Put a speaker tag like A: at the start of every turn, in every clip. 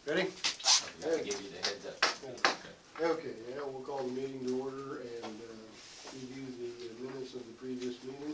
A: Ready?
B: I gotta give you the heads up.
A: Okay, yeah, we'll call the meeting to order and review the minutes of the previous meeting.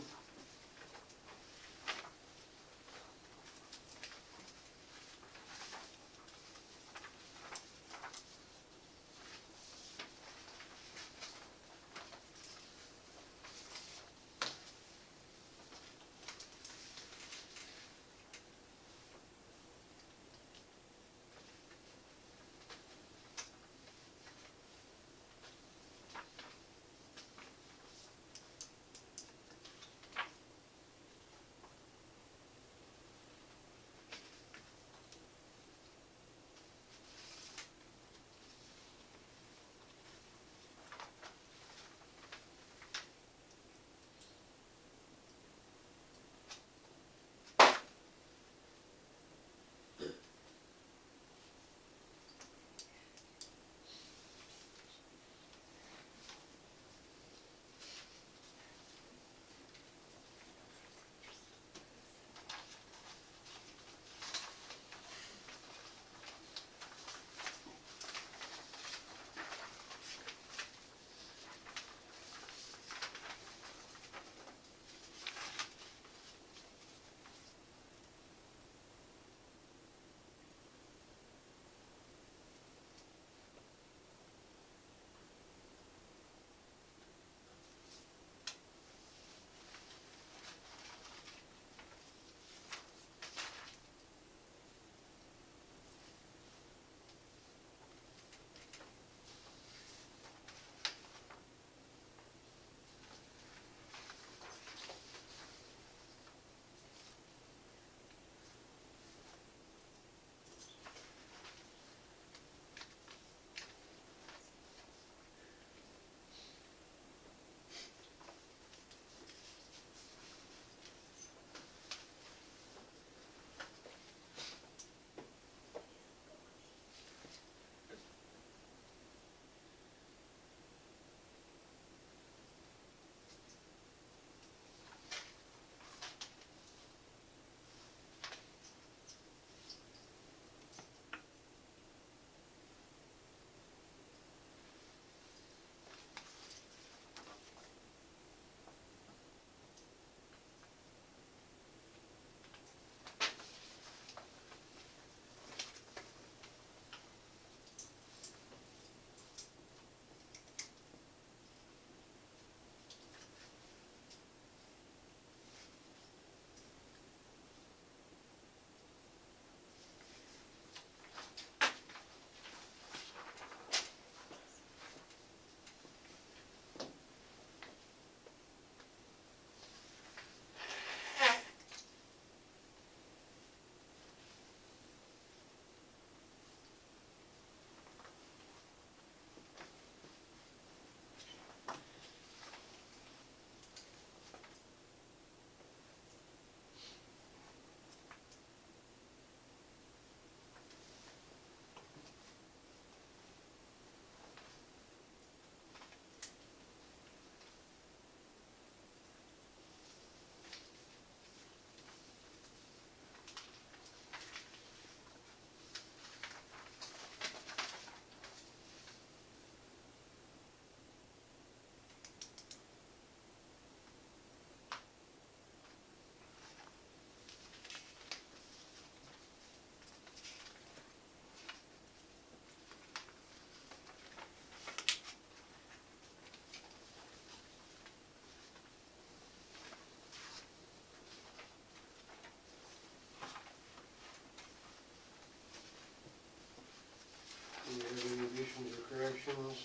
A: Do you have any additions or corrections?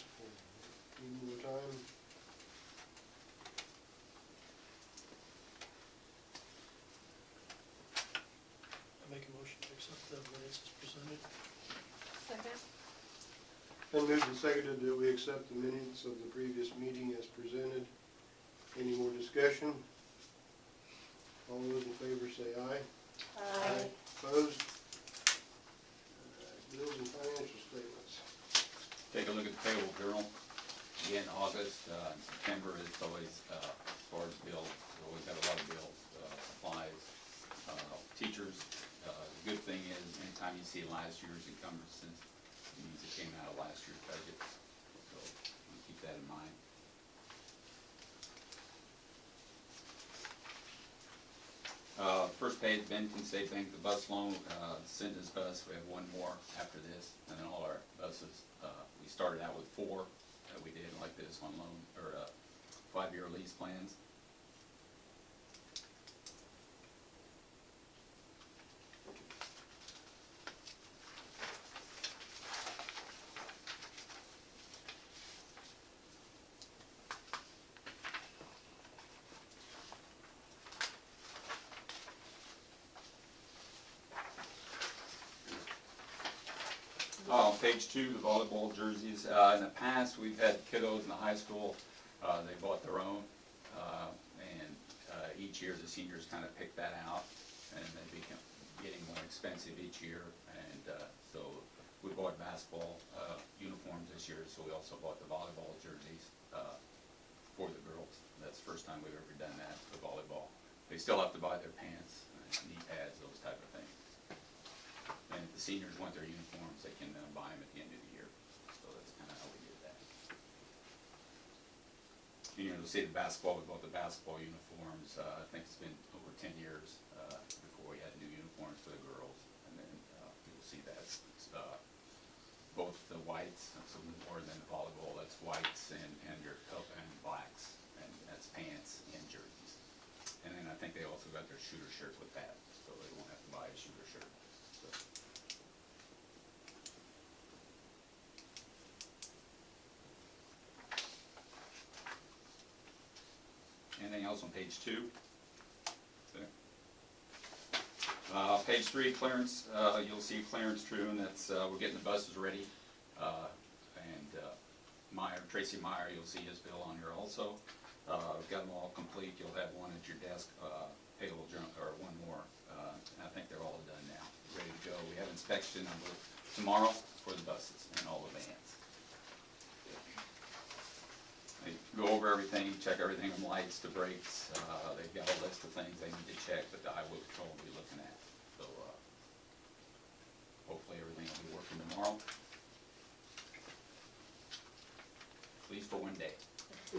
A: Need more time?
C: I make a motion to accept the minutes as presented.
D: Second.
A: Been moved and seconded that we accept the minutes of the previous meeting as presented. Any more discussion? All those in favor say aye.
D: Aye.
A: Opposed? Bills and financial statements.
B: Take a look at the payroll journal. Again, August, September is always, as far as bills, we always have a lot of bills, supplies, teachers. The good thing is, anytime anytime you see last year's encumbrances, it means it came out of last year's budget. So keep that in mind. First page, Benton State Bank, the bus loan, Cinda's bus, we have one more after this, and then all our buses. We started out with 4 that we did like this on loan, or 5-year lease plans. Page 2, the volleyball jerseys. In the past, we've had kiddos in the high school, they bought their own, and each year the seniors kind of pick that out, and they become getting more expensive each year, and so we bought basketball uniforms this year, so we also bought the volleyball jerseys for the girls. That's the first time we've ever done that for volleyball. They still have to buy their pants, knee pads, those type of things. And if the seniors want their uniforms, they can buy them at the end of the year. So that's kind of how we did that. You know, see the basketball, we bought the basketball uniforms. I think it's been over 10 years before we had new uniforms for the girls. And then you'll see that both the whites, that's more than the volleyball, that's whites and your cup and blacks, and that's pants and jerseys. And then I think they also got their shooter shirt with that, so they won't have to buy a shooter shirt. So. Anything else on page 2? There. Page 3, clearance. You'll see clearance true, and that's we're getting the buses ready. Tracy Meyer, you'll see his bill on here also. We've got them all complete. You'll have one at your desk, payable journal, or one more. I think they're all done now, ready to go. We have inspection tomorrow for the buses and all the vans. They go over everything, check everything from lights to brakes. They've got a list of things they need to check that the highway patrol will be looking at. So hopefully everything will be working tomorrow. At least for one day.
D: So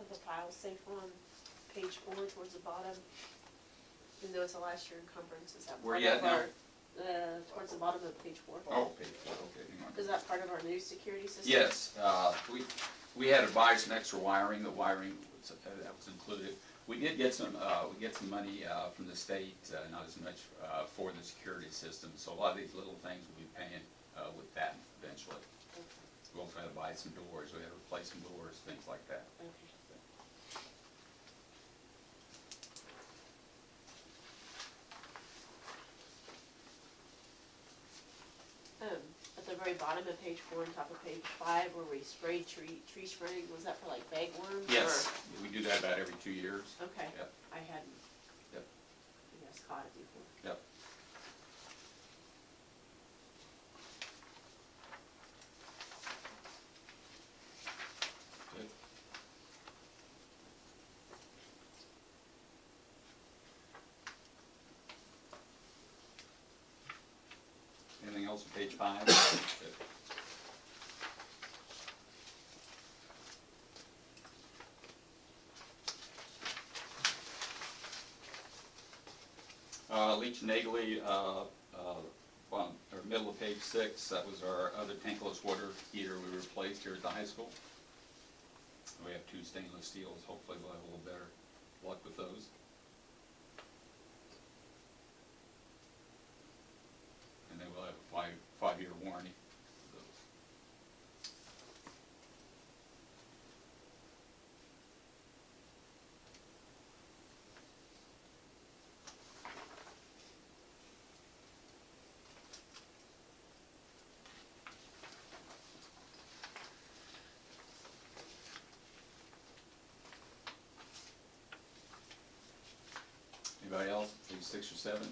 D: the file safe on page 4 towards the bottom, even though it's a last year encumbrance, is that
B: Where
D: part
B: you
D: of
B: at now?
D: our, towards the bottom of page 4?
B: Oh, page 4, okay, hang on.
D: Is that part of our new security system?
B: Yes, we had to buy some extra wiring. The wiring that was included. We did get some money from the state, not as much for the security system. So a lot of these little things we'll be paying with that eventually.
D: Okay.
B: We also had to buy some doors. We had to replace some doors, things like that.
D: Okay. At the very bottom of page 4 and top of page 5, where we sprayed tree spraying, was that for like bagworms?
B: Yes, we do that about every 2 years.
D: Okay.
B: Yep.
D: I hadn't.
B: Yep.
D: I guess caught it before.
B: Yep. Good. Anything else on page 5? Good. Leach and Nagley, middle of page 6, that was our other tankless water heater we replaced here at the high school. We have 2 stainless steels. Hopefully we'll have a little better luck with those. And then we'll have a 5-year warranty. Anybody else? Page 6 or 7?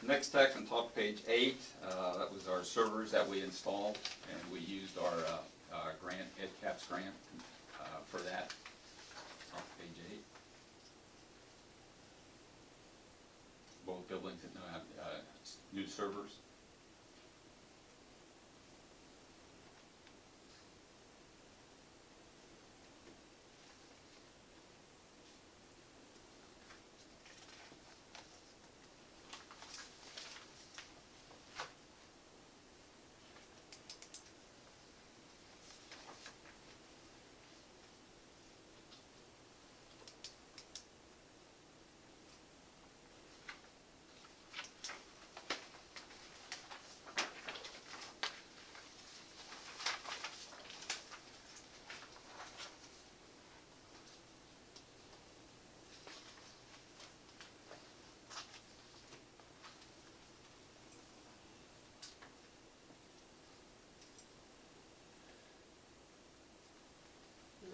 B: Next text on top of page 8, that was our servers that we installed, and we used our grant, EdCaps grant for that. Top of page 8. Both buildings that now have new servers.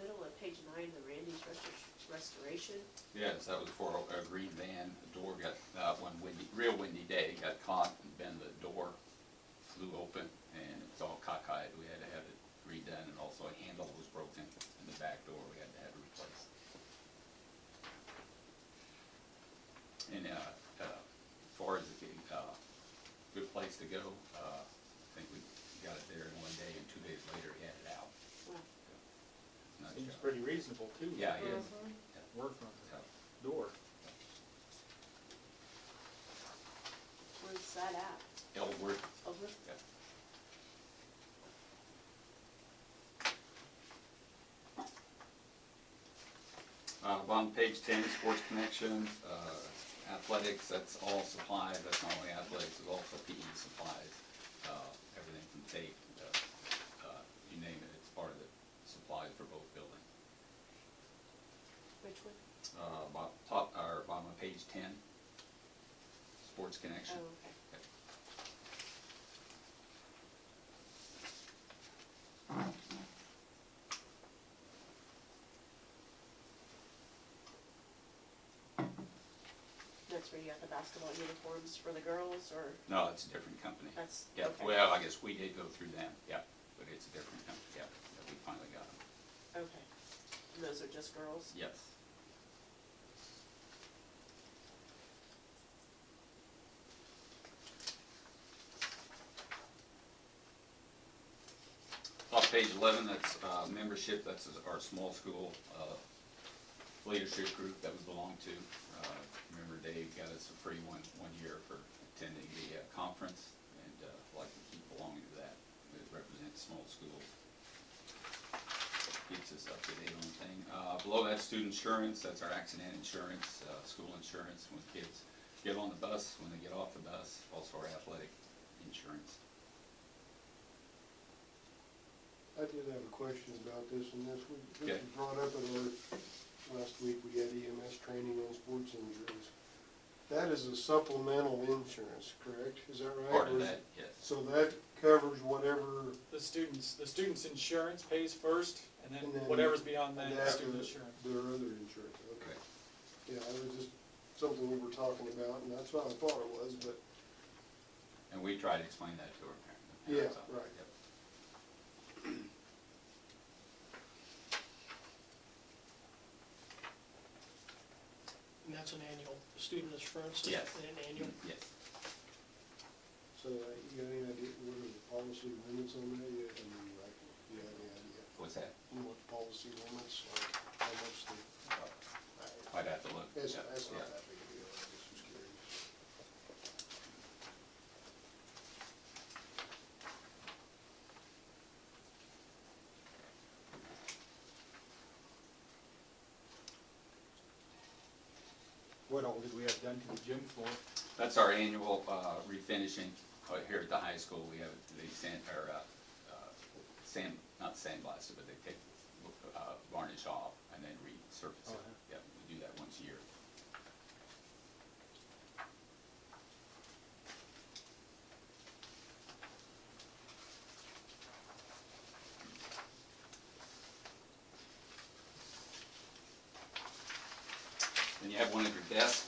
D: Middle of page 9, the Randy's restoration.
B: Yes, that was for a green van. The door got, one real windy day, got caught and then the door flew open and it's all cockeyed. We had to have it redone, and also a handle was broken in the back door. We had to have it replaced. And as far as the good place to go, I think we got it there in one day, and 2 days later he had it out.
D: Wow.
B: Nice
E: Seems
B: job.
E: pretty reasonable too.
B: Yeah, it is.
E: Work on
B: Yeah.
E: the door.
D: Where's that at?
B: Ellsworth.
D: Over?
B: Yeah. On page 10, sports connection, athletics, that's all supplies. That's not only athletics, it's also PE supplies. Everything from tape, you name it, it's part of the supplies for both buildings.
D: Which one?
B: Bottom of page 10, sports connection.
D: Oh, okay. That's where you got the basketball uniforms for the girls, or
B: No, it's a different company.
D: that's,
B: Yeah,
D: okay.
B: well, I guess we did go through them, yeah, but it's a different company, yeah, that we finally got them.
D: Okay. And those are just girls?
B: Yes. Top page 11, that's membership, that's our small school leadership group that we belong to. Remember Dave got us a free one year for attending the conference, and like to keep belonging to that. It represents small schools. Keeps us up to date on thing. Below that, student insurance, that's our accident insurance, school insurance when kids get on the bus, when they get off the bus, also our athletic insurance.
A: I did have a question about this, and this
B: Okay.
A: was brought up at our, last week, we had EMS training on sports injuries. That is a supplemental insurance, correct? Is that right?
B: Part
A: Or
B: of
A: is-
B: that, yes.
A: So that covers whatever,
E: The student's insurance pays first, and
A: And
E: then
A: then
E: whatever's beyond that is
A: after
E: student insurance.
A: their other insurance, okay. Yeah, it was just something we were talking about, and that's what I thought it was, but,
B: And we try to explain that to our parents.
A: Yeah, right.
B: Yep.
C: And that's an annual, the student insurance is
B: Yes.
C: an annual.
B: Yes.
A: so you got any idea, what are the policy limits on that yet? I mean, like, you have any idea?
B: What's that?
A: You know what policy limits, like, how much the,
B: I'd have to look.
A: that's
B: Yeah,
A: not
B: yeah.
A: that big a deal, I just was curious.
E: What all did we have done to the gym floor?
B: That's our annual refinishing here at the high school. We have the not sandblasted, but they take varnish off and then resurface it.
E: Uh-huh.
B: Yeah, we do that once a year. Then you have one at your desk.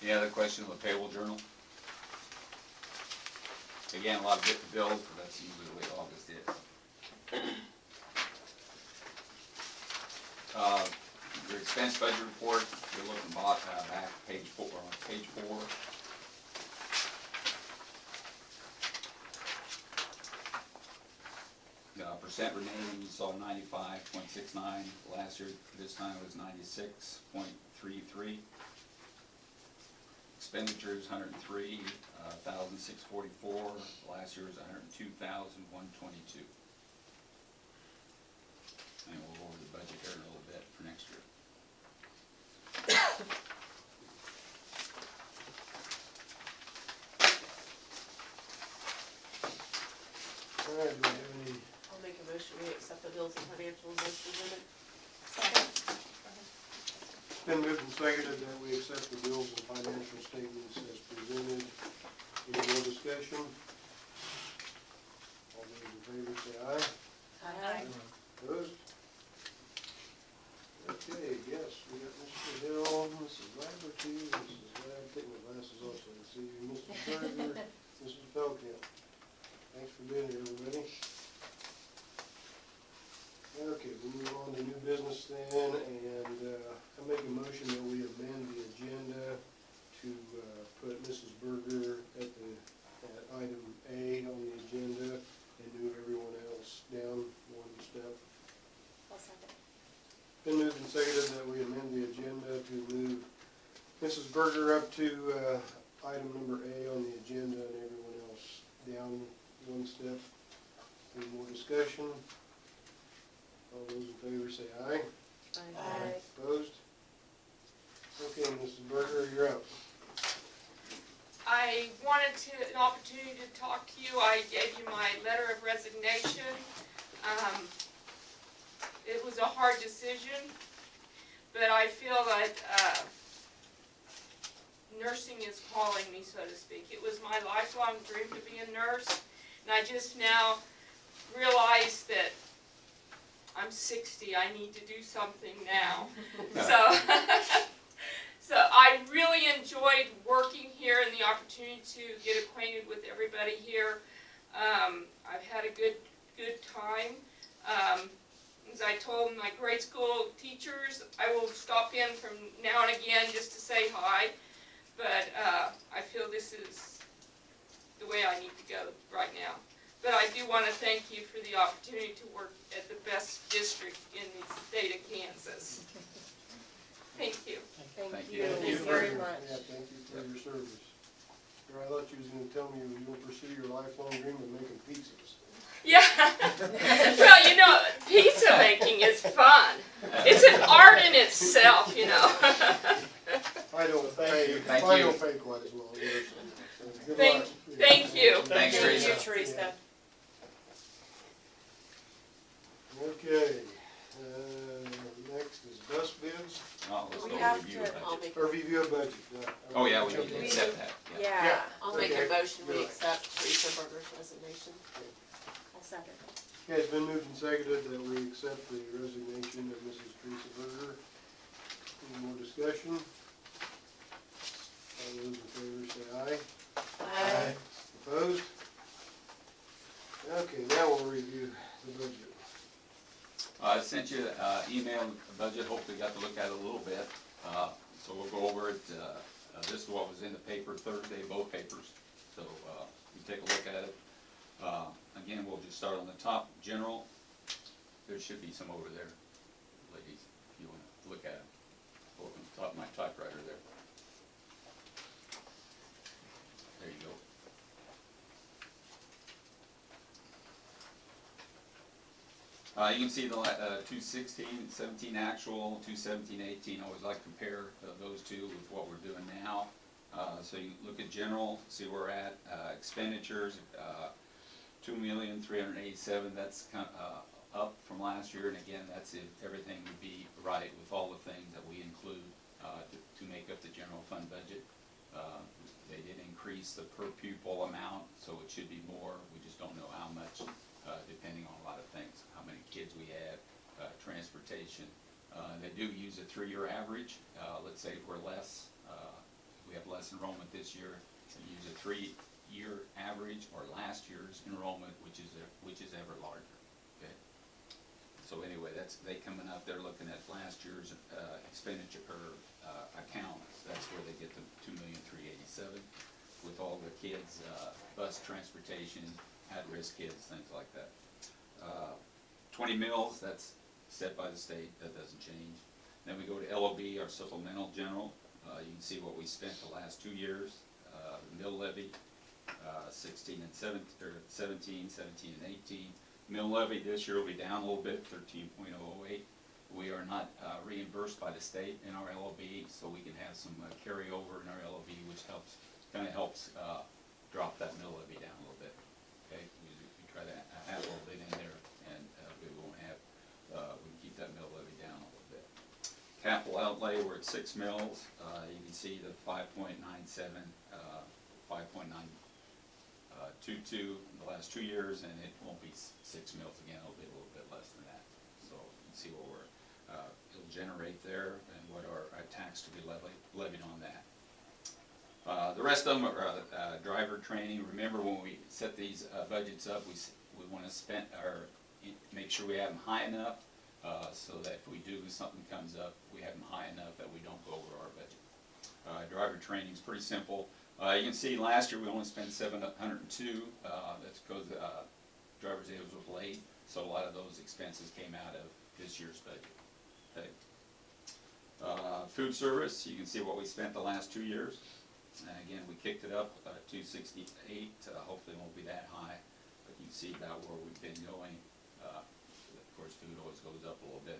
B: Any other question on the payable journal? Again, a lot of different bills, but that's usually the way August is. Your expense budget report, you're looking back, page 4. Percent remaining, you saw 95.69. Last year, this time it was 96.33. Expenditures, 103,644. Last year was 102,122. And we'll go over the budget here in a little bit for next year.
A: All right, do we have any?
D: I'll make a motion, we accept the bills and financials as presented.
A: It's been moved and seconded that we accept the bills and financial statements as presented. Any more discussion? All those in favor say aye.
D: Aye.
A: Opposed? Okay, yes, we got Mr. Hill, Mrs. Laverty, Mrs. Lab, take my glasses off so I can see you, Mrs. Berger, Mrs. Felkamp. Thanks for being here, everybody. Okay, we'll move on to new business then, and I make a motion that we amend the agenda to put Mrs. Berger at item A on the agenda and move everyone else down one step.
D: I'll second.
A: Been moved and seconded that we amend the agenda to move Mrs. Berger up to item number A on the agenda and everyone else down one step. Any more discussion? All those in favor say aye.
D: Aye.
A: Opposed? Okay, Mrs. Berger, you're up.
F: I wanted an opportunity to talk to you. I gave you my letter of resignation. It was a hard decision, but I feel that nursing is calling me, so to speak. It was my lifelong dream to be a nurse, and I just now realize that I'm 60. I need to do something now. So I really enjoyed working here and the opportunity to get acquainted with everybody here. I've had a good time. As I told my grade school teachers, I will stop in from now and again just to say hi. But I feel this is the way I need to go right now. But I do want to thank you for the opportunity to work at the best district in the state of Kansas. Thank you.
B: Thank you.
D: Thank you
A: Mrs.
D: very
A: Berger.
D: much.
A: Yeah, thank you for your service. Here, I thought you was gonna tell me you were gonna pursue your lifelong dream of making pizzas.
F: Yeah. Well, you know, pizza making is fun. It's an art in itself, you know.
A: I don't pay
B: Thank
A: quite
B: you.
A: as well either, so good
F: Thank-
A: luck.
F: thank you.
B: Thanks, Teresa.
D: Thank you, Teresa.
A: Okay, next is bus bids,
B: Oh, let's
D: We
B: go
D: have
B: review
D: to-
B: the
D: I'll
B: budget.
D: make,
A: or review of budget.
B: Oh, yeah, we need to
A: Okay.
B: accept that, yeah.
D: yeah, I'll make a
A: Okay.
D: motion, we
A: You're right.
D: accept Teresa Berger's resignation. I'll second.
A: Okay, it's been moved and seconded that we accept the resignation of Mrs. Teresa Berger. Any more discussion? All those in favor say aye.
D: Aye.
A: Opposed? Okay, now we'll review the budget.
B: I sent you an email, the budget, hopefully you got to look at it a little bit. So we'll go over it. This is what was in the paper Thursday, both papers. So you take a look at it. Again, we'll just start on the top, general. There should be some over there, ladies, if you want to look at it. Open the top of my typewriter there. There you go. You can see the 216, 17 actual, 217, 18. I always like to compare those two with what we're doing now. So you look at general, see where we're at. Expenditures, 2,387,000. That's kind of up from last year, and again, that's if everything would be right with all the things that we include to make up the general fund budget. They did increase the per pupil amount, so it should be more. We just don't know how much, depending on a lot of things, how many kids we have, transportation. They do use a 3-year average. Let's say if we're less, we have have less enrollment this year, and use a 3-year average or last year's enrollment, which is ever larger, okay? So anyway, they coming up, they're looking at last year's expenditure per account. That's where they get the $2,387,000 with all the kids, bus transportation, at-risk kids, things like that. 20 mills, that's set by the state, that doesn't change. Then we go to LOB, our supplemental general. You can see what we spent the last 2 years. Mill levy, 16 and 17, 17 and 18. Mill levy this year will be down a little bit, 13.008. We are not reimbursed by the state in our LOB, so we can have some carryover in our LOB, which kind of helps drop that mill levy down a little bit. Okay, we try to have a little bit in there, and we won't have. We can keep that mill levy down a little bit. Capital outlay, we're at 6 mills. You can see the 5.97, 5.922 in the last 2 years, and it won't be 6 mills again. It'll be a little bit less than that. So you can see what it'll generate there, and what our tax to be levied on that. The rest of them are driver training. Remember, when we set these budgets up, we want to make sure we have them high enough so that if we do, something comes up, we have them high enough that we don't go over our budget. Driver training is pretty simple. You can see last year we only spent $702. That's because driver's ed was late, so a lot of those expenses came out of this year's budget. Okay. Food service, you can see what we spent the last 2 years. And again, we kicked it up, 268. Hopefully it won't be that high, but you can see about where we've been going. Of course, food always goes up a little bit.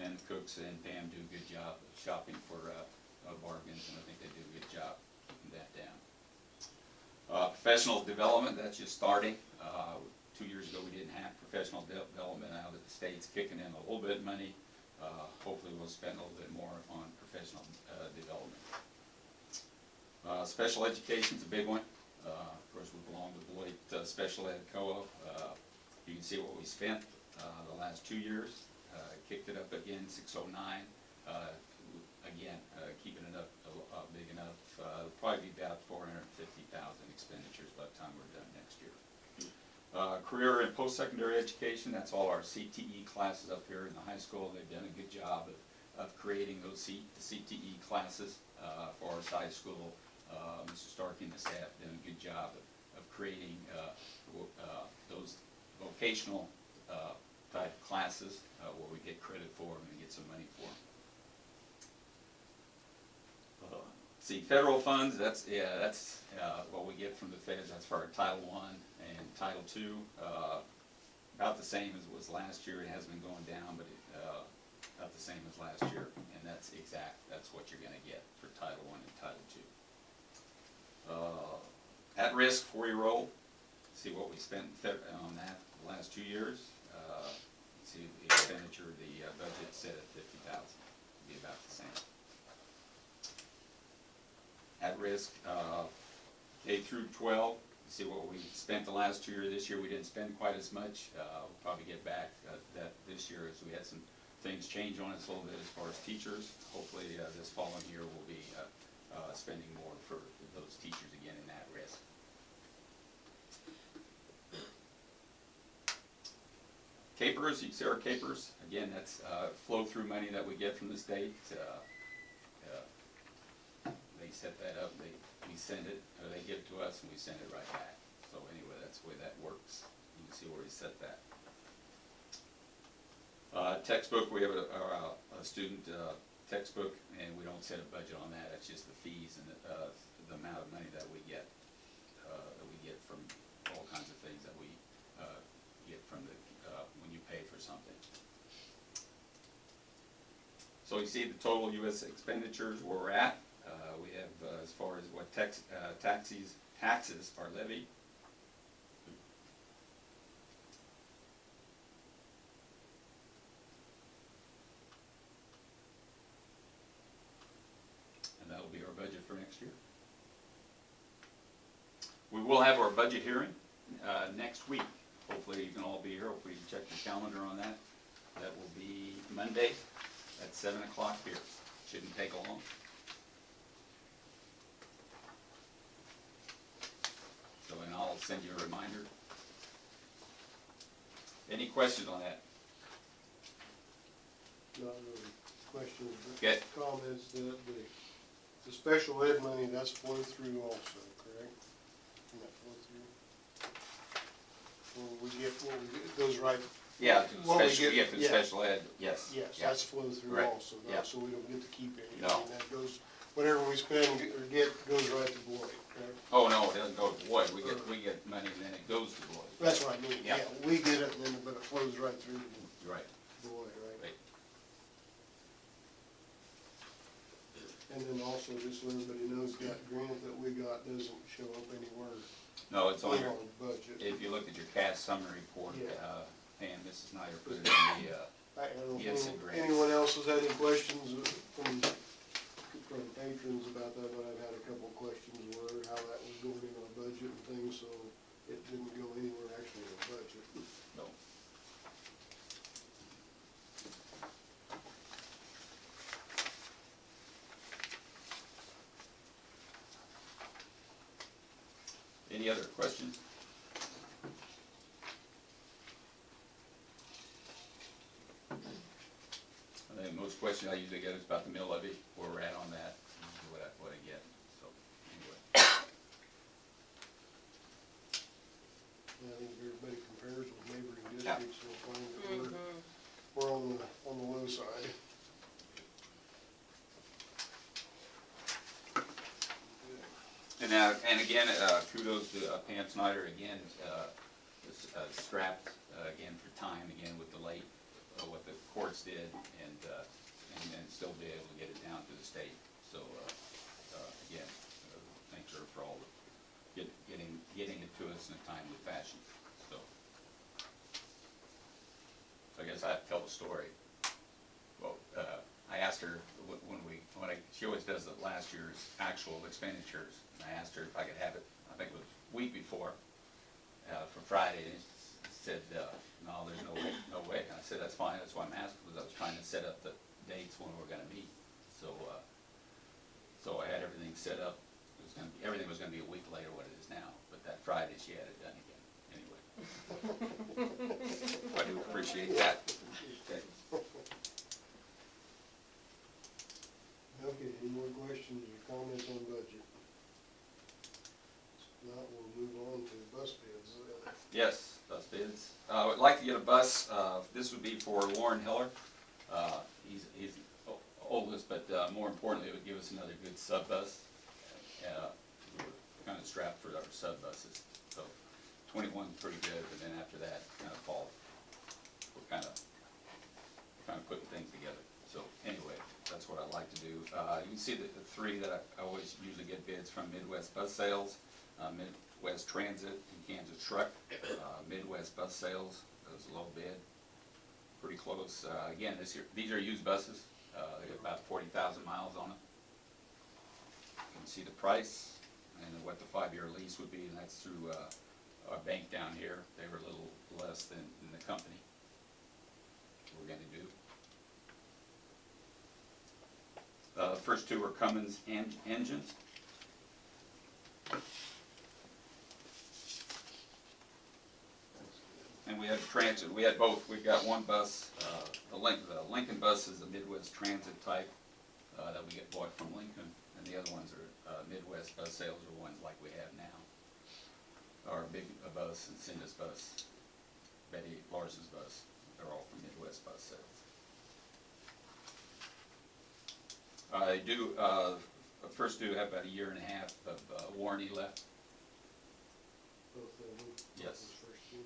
B: And the cooks and Pam do a good job of shopping for bargains, and I think they do a good job keeping that down. Professional development, that's just starting. 2 years ago we didn't have professional development. Now that the state's kicking in a little bit of money, hopefully we'll spend a little bit more on professional development. Special education's a big one. Of course, we belong to Beloit Special Ed Co-op. You can see what we spent the last 2 years. Kicked it up again, 609. Again, keeping it up big enough. It'll probably be about 450,000 expenditures by the time we're done next year. Career and post-secondary education, that's all our CTE classes up here in the high school. They've done a good job of creating those CTE classes for our high school. Mr. Starkey and the staff done a good job of creating those vocational type classes where we get credit for them and get some money for them. See, federal funds, that's what we get from the feds. That's for our Title I and Title II. About the same as it was last year. It has been going down, but about the same as last year. And that's exact. That's what you're going to get for Title I and Title II. At-risk 4-year-old. See what we spent on that the last 2 years. See the expenditure, the budget set at $50,000. It'll be about the same. At-risk K through 12. See what we spent the last 2 years. This year we didn't spend quite as much. We'll probably get back that this year as we had some things change on us a little bit as far as teachers. Hopefully this following year we'll be spending more for those teachers again in that risk. Capers, you can see our capers. Again, that's flow-through money that we get from the state. They set that up, we send it, or they give it to us, and we send it right back. So anyway, that's the way that works. You can see where we set that. Textbook, we have a student textbook, and we don't set a budget on that. That's just the fees and the amount of money that we get from all kinds of things that we get from when you pay for something. So you see the total U.S. expenditures where we're at. We have as far as what taxes are levied. And that'll be our budget for next year. We will have our budget hearing next week. Hopefully you can all be here. Hopefully you can check your calendar on that. That will be Monday at 7 o'clock here. Shouldn't take long. So, and I'll send you a reminder. Any questions on that?
A: Not really questions,
B: Okay.
A: but comments. The special ed money, that's flow through also, correct? Isn't that flow through? When we get, it goes right.
B: Yeah,
A: What we
B: special, yeah, for the
A: yeah.
B: special ed, yes.
A: Yes,
B: Yeah.
A: that's flow through
B: Right.
A: also,
B: Yeah.
A: though, so we don't get to keep any.
B: No.
A: That goes, whatever we spend or get goes right to Boyd, correct?
B: Oh, no, it doesn't go to Boyd, we get money and then it goes to Boyd.
A: That's what I mean,
B: Yeah.
A: yeah, we get it and then, but it flows right through to
B: You're right.
A: Boyd, right?
B: Right.
A: And then also, just so everybody knows, that grant that we got doesn't show up anywhere
B: No, it's on
A: in
B: your,
A: our budget.
B: if you look at your cash summary report,
A: Yeah.
B: and Mrs. Snyder put it in the,
A: I don't know
B: Yes,
A: if
B: and grants.
A: anyone else has had any questions from patrons about that, but I've had a couple of questions where how that was going in our budget and things, so it didn't go anywhere actually in our budget.
B: no. Any other questions? I think most questions I usually get is about the mill levy, where we're at on that, and what I get, so, anyway.
A: I think if everybody compares with neighboring
B: Yeah.
A: districts, they'll find that
D: Mm-hmm.
A: we're on the low side.
B: And again, kudos to Pam Snyder again, strapped again for time again with the late, what the courts did, and still be able to get it down to the state. So again, thank her for all the getting it to us in a timely fashion. So I guess I have to tell the story. Well, I asked her she always does the last year's actual expenditures. And I asked her if I could have it, I think it was a week before, for Friday, and she said, no, there's no way. And I said, that's fine, that's why I'm asking, because I was trying to set up the dates when we're gonna meet. So I had everything set up. Everything was gonna be a week later what it is now, but that Friday she had it done again, anyway. I do appreciate that. Okay.
A: Okay, any more questions or comments on budget? If not, we'll move on to bus bids.
B: Yes, bus bids. I would like to get a bus, this would be for Warren Hiller. He's the oldest, but more importantly, it would give us another good sub bus. We're kind of strapped for our sub buses, so 21 is pretty good, but then after that, kind of fall. We're kind of putting things together. So anyway, that's what I'd like to do. You can see the three that I always usually get bids from: Midwest Bus Sales, Midwest Transit, and Kansas Truck. Midwest Bus Sales was a low bid, pretty close. Again, these are used buses. They got about 40,000 miles on them. You can see the price and what the 5-year lease would be, and that's through our bank down here. They were a little less than the company we're going to do. The first two are Cummins engines. And we had transit, we had both. We've got one bus, the Lincoln bus is a Midwest Transit type that we get bought from Lincoln, and the other ones are Midwest Bus Sales, are ones like we have now. Our big bus and Cinda's bus, Betty Larson's bus, they're all from Midwest Bus Sales. I do, first do have about 1.5 years of warranty left.
A: Both of them?
B: Yes.
A: Those first two?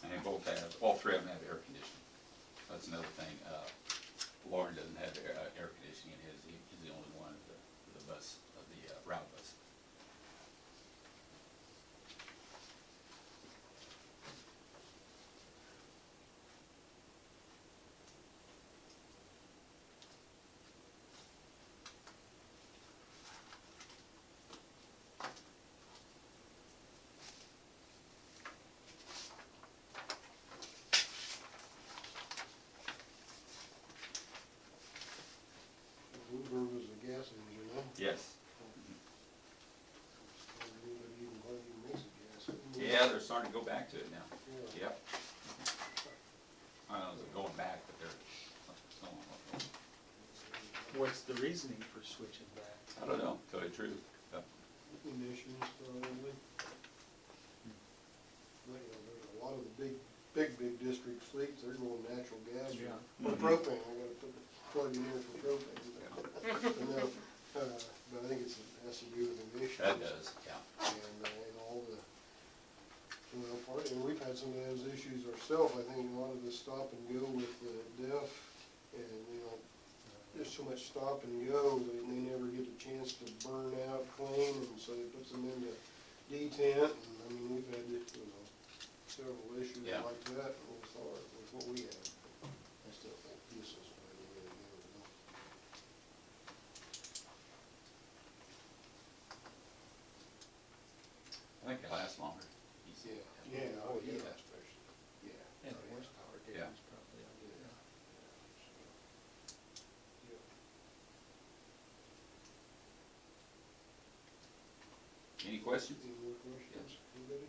B: And they both have, all three of them have air conditioning. That's another thing. Lauren doesn't have air conditioning in his. He's the only one of the bus, of the route bus. Yes.
A: Anybody even hardly even makes a gas anymore.
B: Yeah, they're starting to go back to it now.
A: Yeah.
B: Yep. I don't know if they're going back, but they're somewhat.
E: What's the reasoning for switching back?
B: I don't know, to tell you the truth.
A: Emissions probably. But, you know, there's a lot of the big district fleets, they're going natural gas
E: Yeah.
A: or propane. I gotta plug in here for propane. But no, but I think it has to do with emissions.
B: That does, yeah.
A: And all the, well, part, and we've had some of those issues ourselves. I think a lot of the stop and go with the DEF, and, you know, there's so much stop and go, they never get a chance to burn out clean, and so it puts them into detent, and, I mean, we've had, you know, several issues
B: Yeah.
A: like that with what we have. I still think this is probably the way to go, though.
B: I think it lasts longer.
A: Yeah, oh, yeah, especially, yeah.
E: And
A: Oh, yeah.
E: horsepower
B: Yeah.
E: gains probably.
A: Yeah.
B: Any questions?
A: Any more questions, anybody?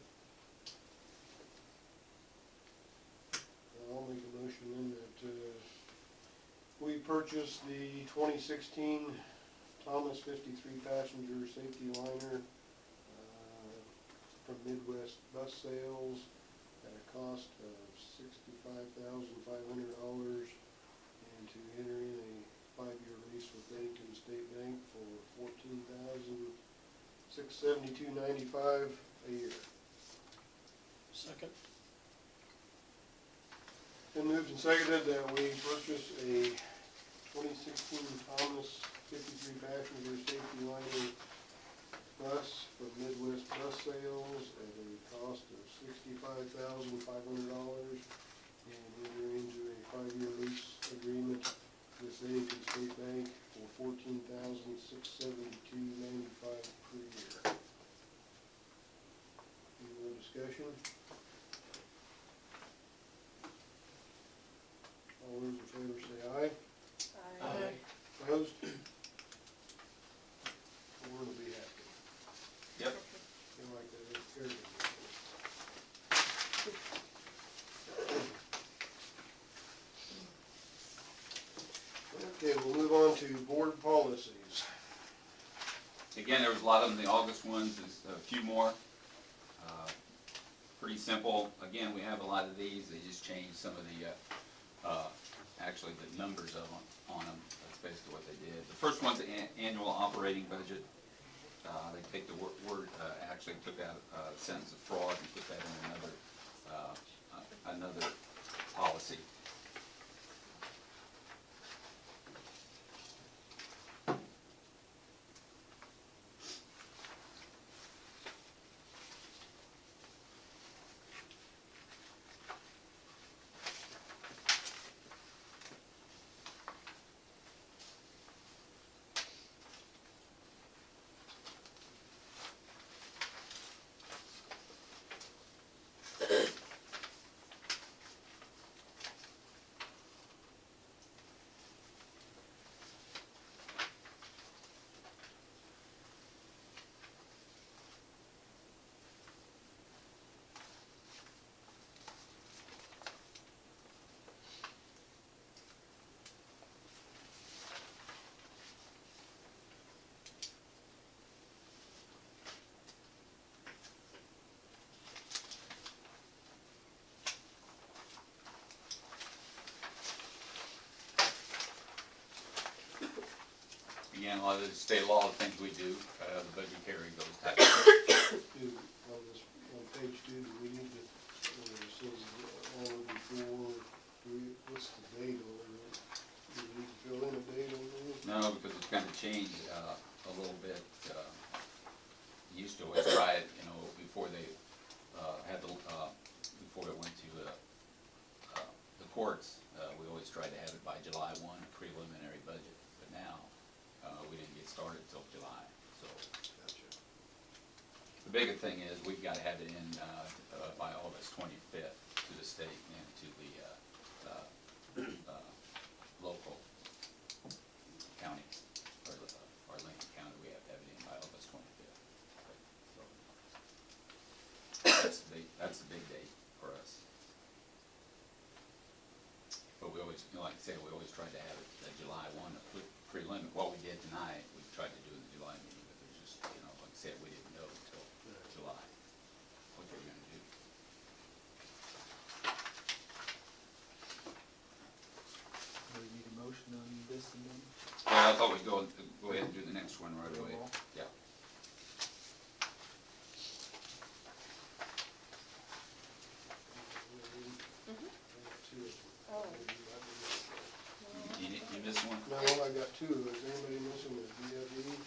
A: I'll make a motion then that, we purchase the 2016 Thomas 53 passenger safety liner, from Midwest Bus Sales at a cost of $65,500, and to enter in a 5-year lease with Bennington State Bank for $14,672.95 a year.
C: Second.
A: Been moved and seconded that we purchase a 2016 Thomas 53 passenger safety liner bus from Midwest Bus Sales at a cost of $65,500, and enter into a 5-year lease agreement with Bennington State Bank for $14,672.95 per year. Any more discussion? All those in favor say aye.
C: Aye.
A: Opposed? We're to be happy.
B: Yep.
A: Feel like that is fair. Okay, we'll move on to board policies.
B: Again, there was a lot of them, the August ones, there's a few more. Pretty simple. Again, we have a lot of these, they just changed some of the, actually the numbers of them, on them. That's basically what they did. The first one's the annual operating budget. They take the word, actually took out a sentence of fraud and put that in another policy. Again, a lot of the state law, the things we do, the budget carry those types of
A: Do, on this, on page 2, do we need to, it says on or before, what's the date on it? Do we need to fill in a date on this?
B: No, because it's kind of changed a little bit. Used to always try it, you know, before they had the, before it went to the courts. We always tried to have it by July 1, a preliminary budget. But now, we didn't get started till July. So
A: Gotcha.
B: the bigger thing is we've got to have it in by August 25th to the state and to the local county, or Lincoln County. We always, you know, like I say, we always tried to have it the July one, prelim, what we did tonight, we tried to do in the July meeting, but there's just, you know, like I said, we didn't know until July what they were gonna do.
E: Do we need a motion on this and then?
B: Well, I thought we'd go ahead and do the next one right away. Yeah.
D: Oh.
B: You missed one?
A: No, I got two. Is anybody missing the DFE?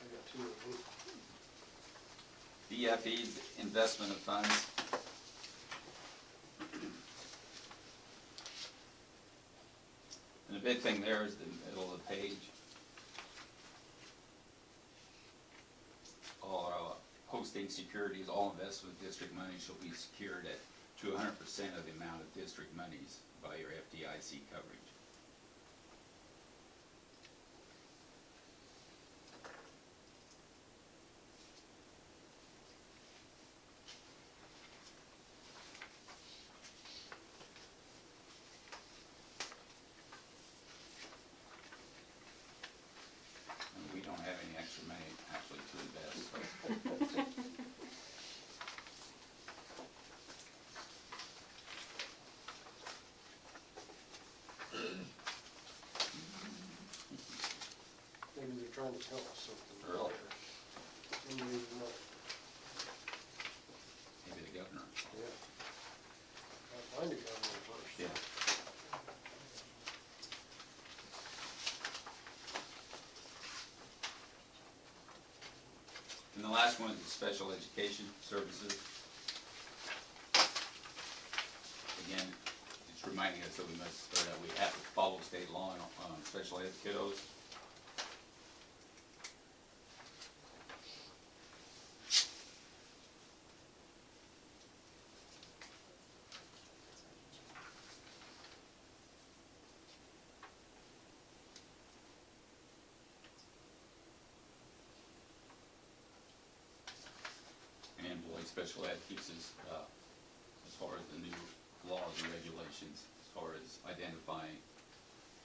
A: I got two of them.
B: DFE, investment of funds. And the big thing there is the middle of the page. All hosting securities, all investment district money shall be secured at to 100% of the amount of district monies by your FDIC coverage. And we don't have any extra money actually to invest, so.
A: Maybe they're trying to tell us something.
B: Really?
A: Maybe not.
B: Maybe the governor.
A: Yeah. I'll find a governor first.
B: Yeah. And the last one is the special education services. Again, it's reminding us that we must, or that we have to follow state law on special ed kiddos. And boy, special ed keeps us, as far as the new laws and regulations, as far as identifying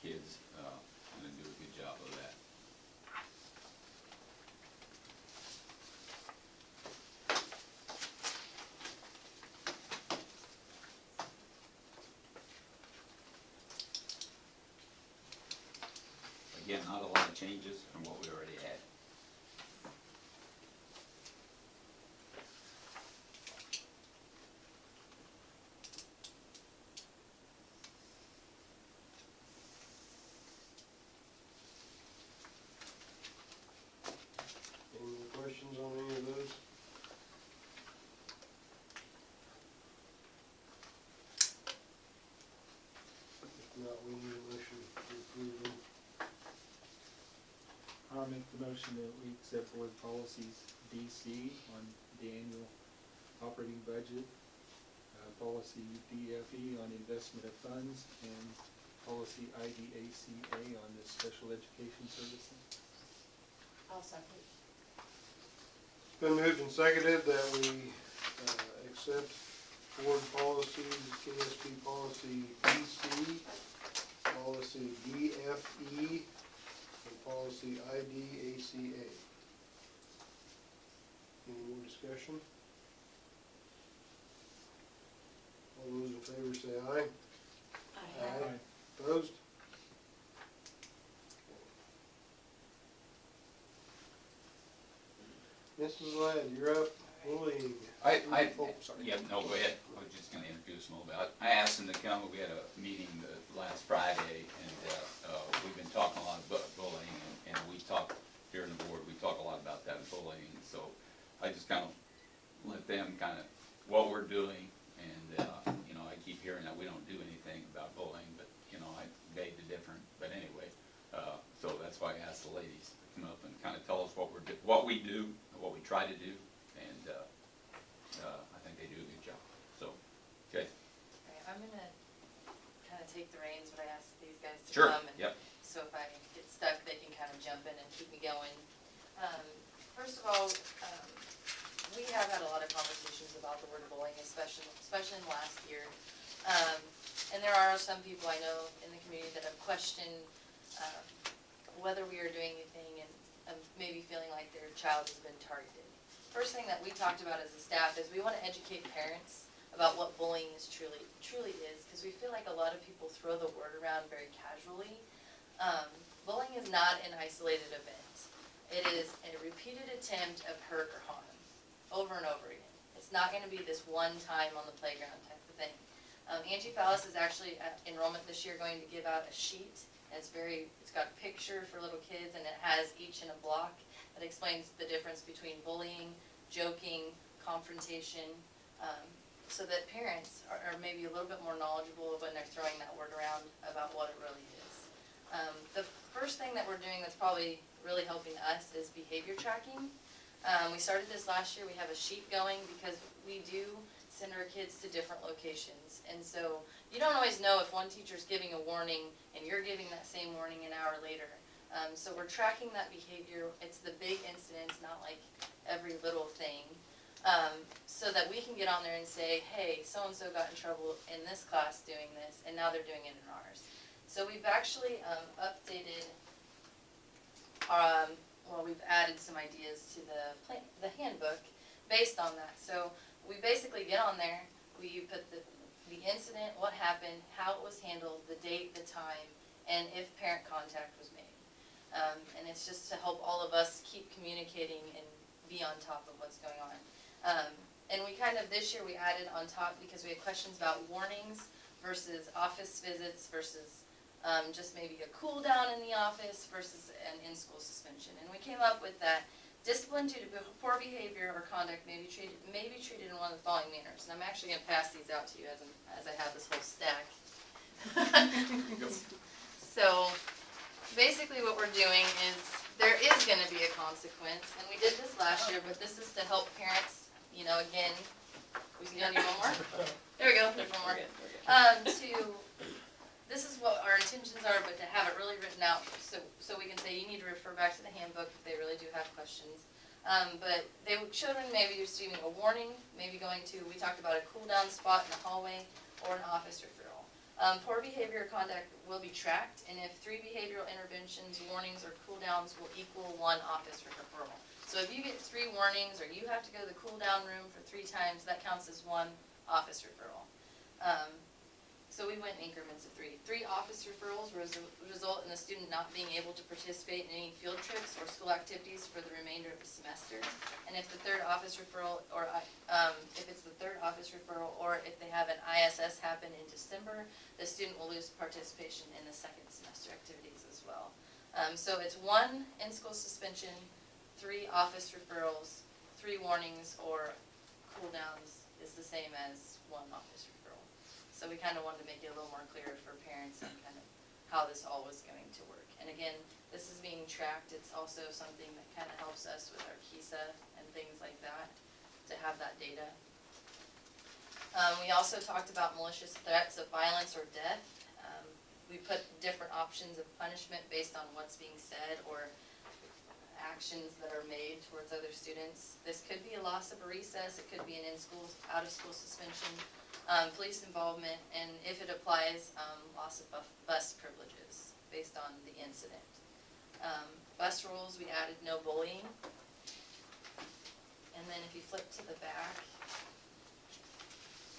B: kids, and they do a good job of that. Again, not a lot of changes from what we already had.
A: Any more questions on any of those? If not, we need a motion to approve them.
E: I'll make the motion that we accept board policies DC on the annual operating budget, policy DFE on investment of funds, and policy IDACA on the special education services.
D: I'll second.
A: It's been moved and seconded that we accept board policies, KSP policy DC, policy DFE, and policy IDACA. Any more discussion? All those in favor say aye.
D: Aye.
A: Opposed? Mrs. Ladd, you're up. Bullying. Oh, sorry.
B: Yeah, no, go ahead. I was just gonna introduce them a little bit. I asked them to come, we had a meeting last Friday, and, we've been talking a lot about bullying, and we talked, here in the board, we talk a lot about that bullying, so I just kind of let them kind of, what we're doing, and, you know, I keep hearing that we don't do anything about bullying, but, you know, I beg to differ, but anyway, so that's why I asked the ladies to come up and kind of tell us what we do, and what we try to do, and, I think they do a good job, so, okay.
G: Alright, I'm gonna kinda take the reins, but I asked these guys to
B: Sure,
G: come, and
B: yep.
G: so if I get stuck, they can kinda jump in and keep me going. First of all, we have had a lot of conversations about the word bullying, especially in the last year. And there are some people I know in the community that have questioned whether we are doing anything and maybe feeling like their child has been targeted. First thing that we talked about as a staff is we want to educate parents about what bullying is truly is, because we feel like a lot of people throw the word around very casually. Bullying is not an isolated event. It is a repeated attempt of hurt or harm, over and over again. It's not going to be this one time on the playground type of thing. Angie Fallis is actually at enrollment this year going to give out a sheet. And it's got a picture for little kids, and it has each in a block that explains the difference between bullying, joking, confrontation, so that parents are maybe a little bit more knowledgeable when they're throwing that word around about what it really is. The first thing that we're doing that's probably really helping us is behavior tracking. We started this last year. We have a sheet going because we do send our kids to different locations. And so you don't always know if one teacher's giving a warning and you're giving that same warning an hour later. So we're tracking that behavior. It's the big incidents, not like every little thing. So that we can get on there and say, hey, so-and-so got in trouble in this class doing this, and now they're doing it in ours. So we've actually updated, we've added some ideas to the handbook based on that. So we basically get on there, we put the incident, what happened, how it was handled, the date, the time, and if parent contact was made. And it's just to help all of us keep communicating and be on top of what's going on. And we kind of, this year we added on top because we had questions about warnings versus office visits versus just maybe a cool down in the office versus an in-school suspension. And we came up with that discipline due to poor behavior or conduct may be treated in one of the following manners. And I'm actually going to pass these out to you as I have this whole stack. So basically what we're doing is there is going to be a consequence. And we did this last year, but this is to help parents, you know, again, we don't need one more? There we go, there's one more. This is what our intentions are, but to have it really written out so we can say you need to refer back to the handbook if they really do have questions. But children maybe receiving a warning, maybe going to, we talked about a cool down spot in the hallway or an office referral. Poor behavior or conduct will be tracked, and if 3 behavioral interventions, warnings, or cool downs will equal 1 office referral. So if you get 3 warnings or you have to go to the cool down room for 3 times, that counts as 1 office referral. So we went in increments of 3. 3 office referrals result in the student not being able to participate in any field trips or school activities for the remainder of the semester. And if the 3rd office referral, or if it's the 3rd office referral, or if they have an ISS happen in December, the student will lose participation in the 2nd semester activities as well. So it's 1 in-school suspension, 3 office referrals, 3 warnings, or cool downs is the same as 1 office referral. So we kind of wanted to make it a little more clear for parents and kind of how this all was going to work. And again, this is being tracked. It's also something that kind of helps us with our KISA and things like that to have that data. We also talked about malicious threats of violence or death. We put different options of punishment based on what's being said or actions that are made towards other students. This could be a loss of a recess. It could be an in-school, out-of-school suspension. Police involvement, and if it applies, loss of bus privileges based on the incident. Bus rules, we added no bullying. And then if you flip to the back,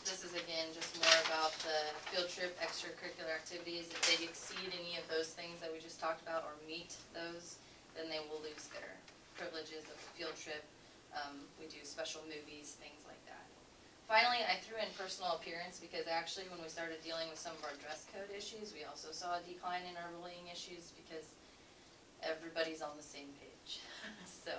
G: this is again just more about the field trip, extracurricular activities. If they exceed any of those things that we just talked about or meet those, then they will lose their privileges of the field trip. We do special movies, things like that. Finally, I threw in personal appearance because actually when we started dealing with some of our dress code issues, we also saw a decline in our bullying issues because everybody's on the same page. So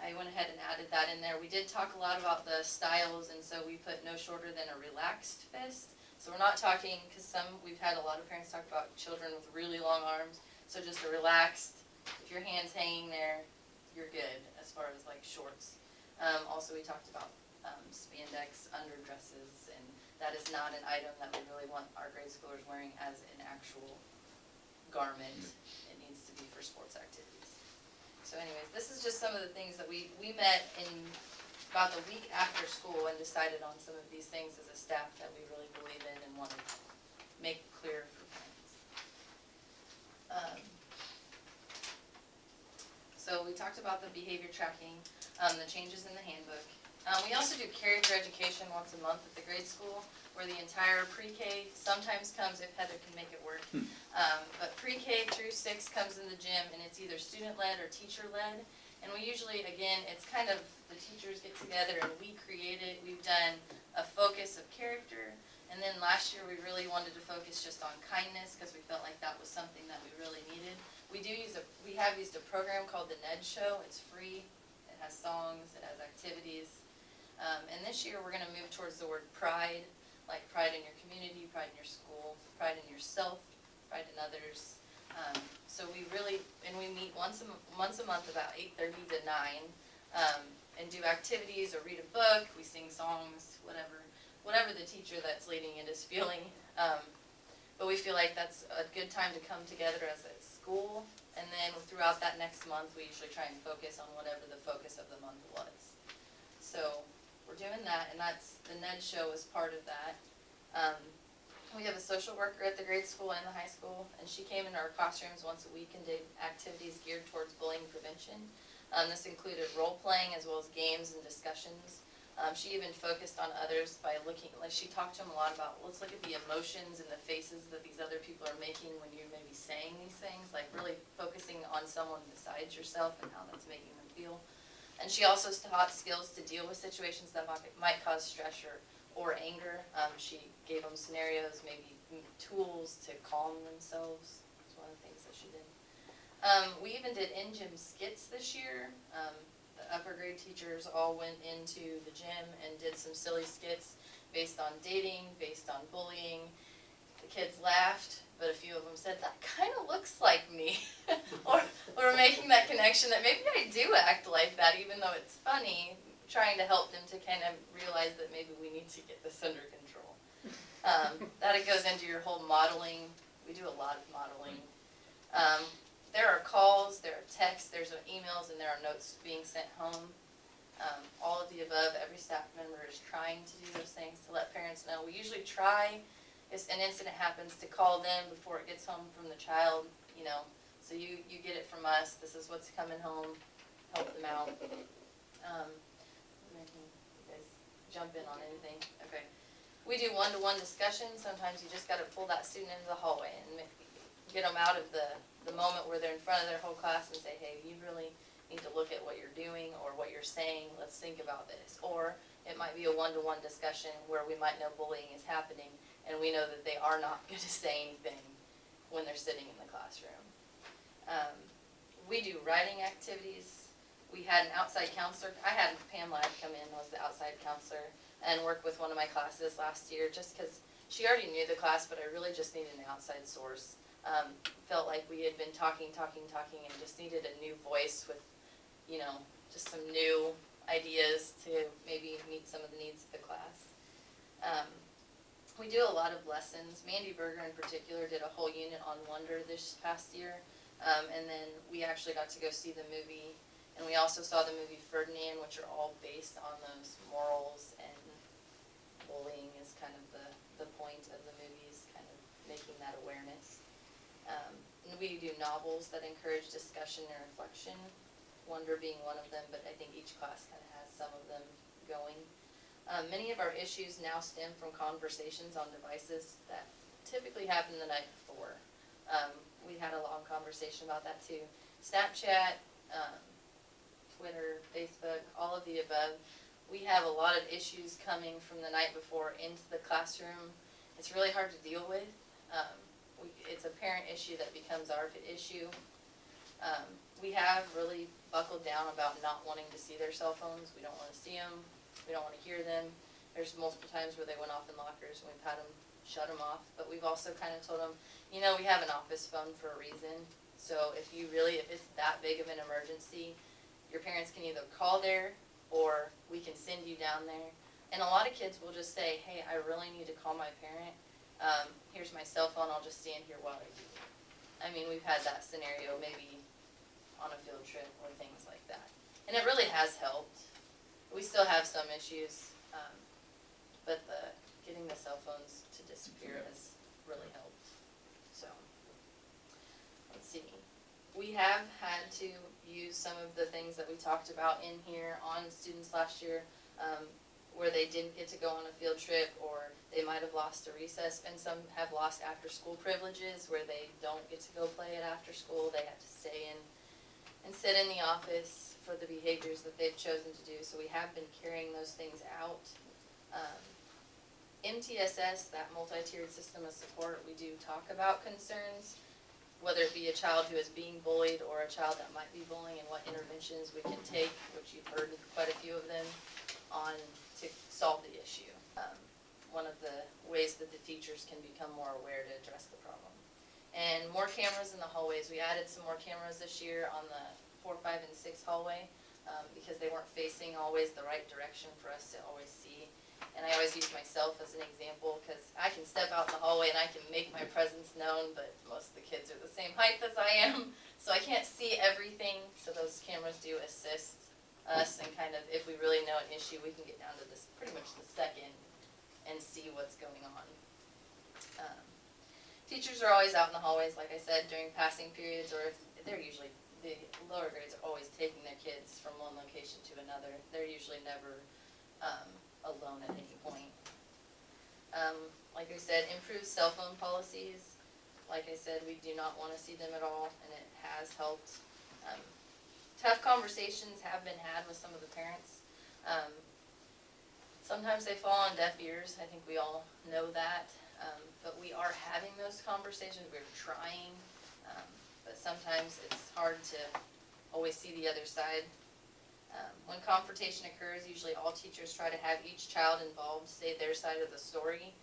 G: I went ahead and added that in there. We did talk a lot about the styles, and so we put no shorter than a relaxed fist. So we're not talking, because we've had a lot of parents talk about children with really long arms, so just a relaxed, if your hand's hanging there, you're good as far as like shorts. Also we talked about spandex underdresses, and that is not an item that we really want our grade schoolers wearing as an actual garment. It needs to be for sports activities. So anyways, this is just some of the things that we met in about the week after school and decided on some of these things as a staff that we really believe in and wanted make clear for parents. So we talked about the behavior tracking, the changes in the handbook. We also do character education once a month at the grade school, where the entire pre-K sometimes comes if Heather can make it work. But pre-K through 6 comes in the gym, and it's either student-led or teacher-led. And we usually, again, it's kind of the teachers get together and we create it. We've done a focus of character, and then last year we really wanted to focus just on kindness because we felt like that was something that we really needed. We have used a program called the Ned Show. It's free. It has songs. It has activities. And this year we're going to move towards the word pride, like pride in your community, pride in your school, pride in yourself, pride in others. So we meet once a month about 8:30 to 9, and do activities or read a book. We sing songs, whatever the teacher that's leading it is feeling. But we feel like that's a good time to come together as a school, and then throughout that next month we usually try and focus on whatever the focus of the month was. So we're doing that, and that's the Ned Show is part of that. We have a social worker at the grade school and the high school, and she came into our classrooms once a week and did activities geared towards bullying prevention. This included role-playing as well as games and discussions. She even focused on others by she talked to them a lot about, let's look at the emotions and the faces that these other people are making when you may be saying these things, like really focusing on someone besides yourself and how that's making them feel. And she also taught skills to deal with situations that might cause stress or anger. She gave them scenarios, maybe tools to calm themselves. That's one of the things that she did. We even did in-gym skits this year. The upper grade teachers all went into the gym and did some silly skits based on dating, based on bullying. The kids laughed, but a few of them said, that kind of looks like me. or making that connection that maybe I do act like that, even though it's funny, trying to help them to kind of realize that maybe we need to get this under control. That it goes into your whole modeling. We do a lot of modeling. There are calls, there are texts, there's emails, and there are notes being sent home. All of the above, every staff member is trying to do those things to let parents know. We usually try, if an incident happens, to call them before it gets home from the child, so you get it from us, this is what's coming home, help them out. You guys jump in on anything? Okay. We do one-to-one discussions. Sometimes you just got to pull that student into the hallway and get them out of the moment where they're in front of their whole class and say, hey, you really need to look at what you're doing or what you're saying. Let's think about this. Or it might be a one-to-one discussion where we might know bullying is happening and we know that they are not going to say anything when they're sitting in the classroom. We do writing activities. We had an outside counselor. I had Pam Ladd come in, was the outside counselor, and work with one of my classes last year just because she already knew the class, but I really just needed an outside source. Felt like we had been talking, and just needed a new voice with, just some new ideas to maybe meet some of the needs of the class. We do a lot of lessons. Mandy Berger in particular did a whole unit on wonder this past year, and then we actually got to go see the movie, and we also saw the movie Ferdinand, which are all based on those morals, and bullying is kind of the point of the movies, kind of making that awareness. And we do novels that encourage discussion and reflection, Wonder being one of them, but I think each class kind of has some of them going. Many of our issues now stem from conversations on devices that typically happen the night before. We had a long conversation about that too. Snapchat, Twitter, Facebook, all of the above. We have a lot of issues coming from the night before into the classroom. It's really hard to deal with. It's a parent issue that becomes our issue. We have really buckled down about not wanting to see their cell phones. We don't want to see them. We don't want to hear them. There's multiple times where they went off in lockers and we've had them shut them off. But we've also kind of told them, we have an office phone for a reason. So if it's that big of an emergency, your parents can either call there or we can send you down there. And a lot of kids will just say, hey, I really need to call my parent. Here's my cell phone, I'll just stand here while I do it. I mean, we've had that scenario maybe on a field trip or things like that. And it really has helped. We still have some issues, but getting the cell phones to disappear has really helped. So, let's see. We have had to use some of the things that we talked about in here on students last year, where they didn't get to go on a field trip, or they might have lost a recess, and some have lost after-school privileges where they don't get to go play it after school. They have to stay in and sit in the office for the behaviors that they've chosen to do. So we have been carrying those things out. MTSS, that multi-tiered system of support, we do talk about concerns, whether it be a child who is being bullied or a child that might be bullying, and what interventions we can take, which you've heard quite a few of them, on to solve the issue. One of the ways that the teachers can become more aware to address the problem. And more cameras in the hallways. We added some more cameras this year on the 4, 5, and 6 hallway, because they weren't facing always the right direction for us to always see. And I always use myself as an example, because I can step out in the hallway and I can make my presence known, but most of the kids are the same height as I am, so I can't see everything. So those cameras do assist us, and kind of, if we really know an issue, we can get down to this pretty much the second and see what's going on. Teachers are always out in the hallways, like I said, during passing periods, or if they're usually, the lower grades are always taking their kids from one location to another. They're usually never alone at any point. Like I said, improved cell phone policies. Like I said, we do not want to see them at all, and it has helped. Tough conversations have been had with some of the parents. Sometimes they fall on deaf ears. I think we all know that. But we are having those conversations. We're trying. But sometimes it's hard to always see the other side. When confrontation occurs, usually all teachers try to have each child involved say their side of the story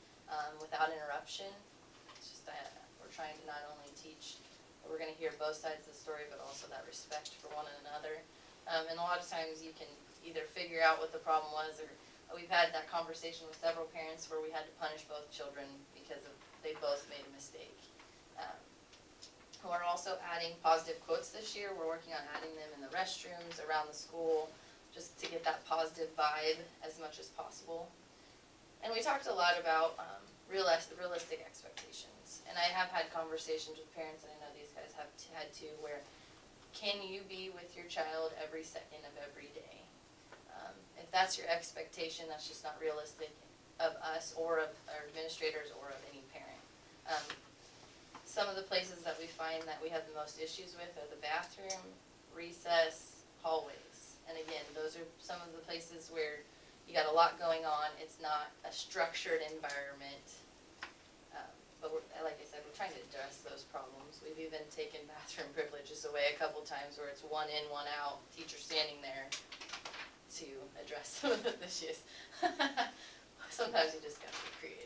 G: without interruption. It's just that we're trying to not only teach, but we're going to hear both sides of the story, but also that respect for one another. And a lot of times you can either figure out what the problem was, or we've had that conversation with several parents where we had to punish both children because they both made a mistake. We're also adding positive quotes this year. We're working on adding them in the restrooms, around the school, just to get that positive vibe as much as possible. And we talked a lot about realistic expectations. And I have had conversations with parents, and I know these guys have had too, where can you be with your child every second of every day? If that's your expectation, that's just not realistic of us or of our administrators or of any parent. Some of the places that we find that we have the most issues with are the bathroom, recess, hallways. And again, those are some of the places where you got a lot going on. It's not a structured environment. But like I said, we're trying to address those problems. We've even taken bathroom privileges away a couple times where it's one in, one out, teacher standing there to address some of the issues. Sometimes you just gotta be creative.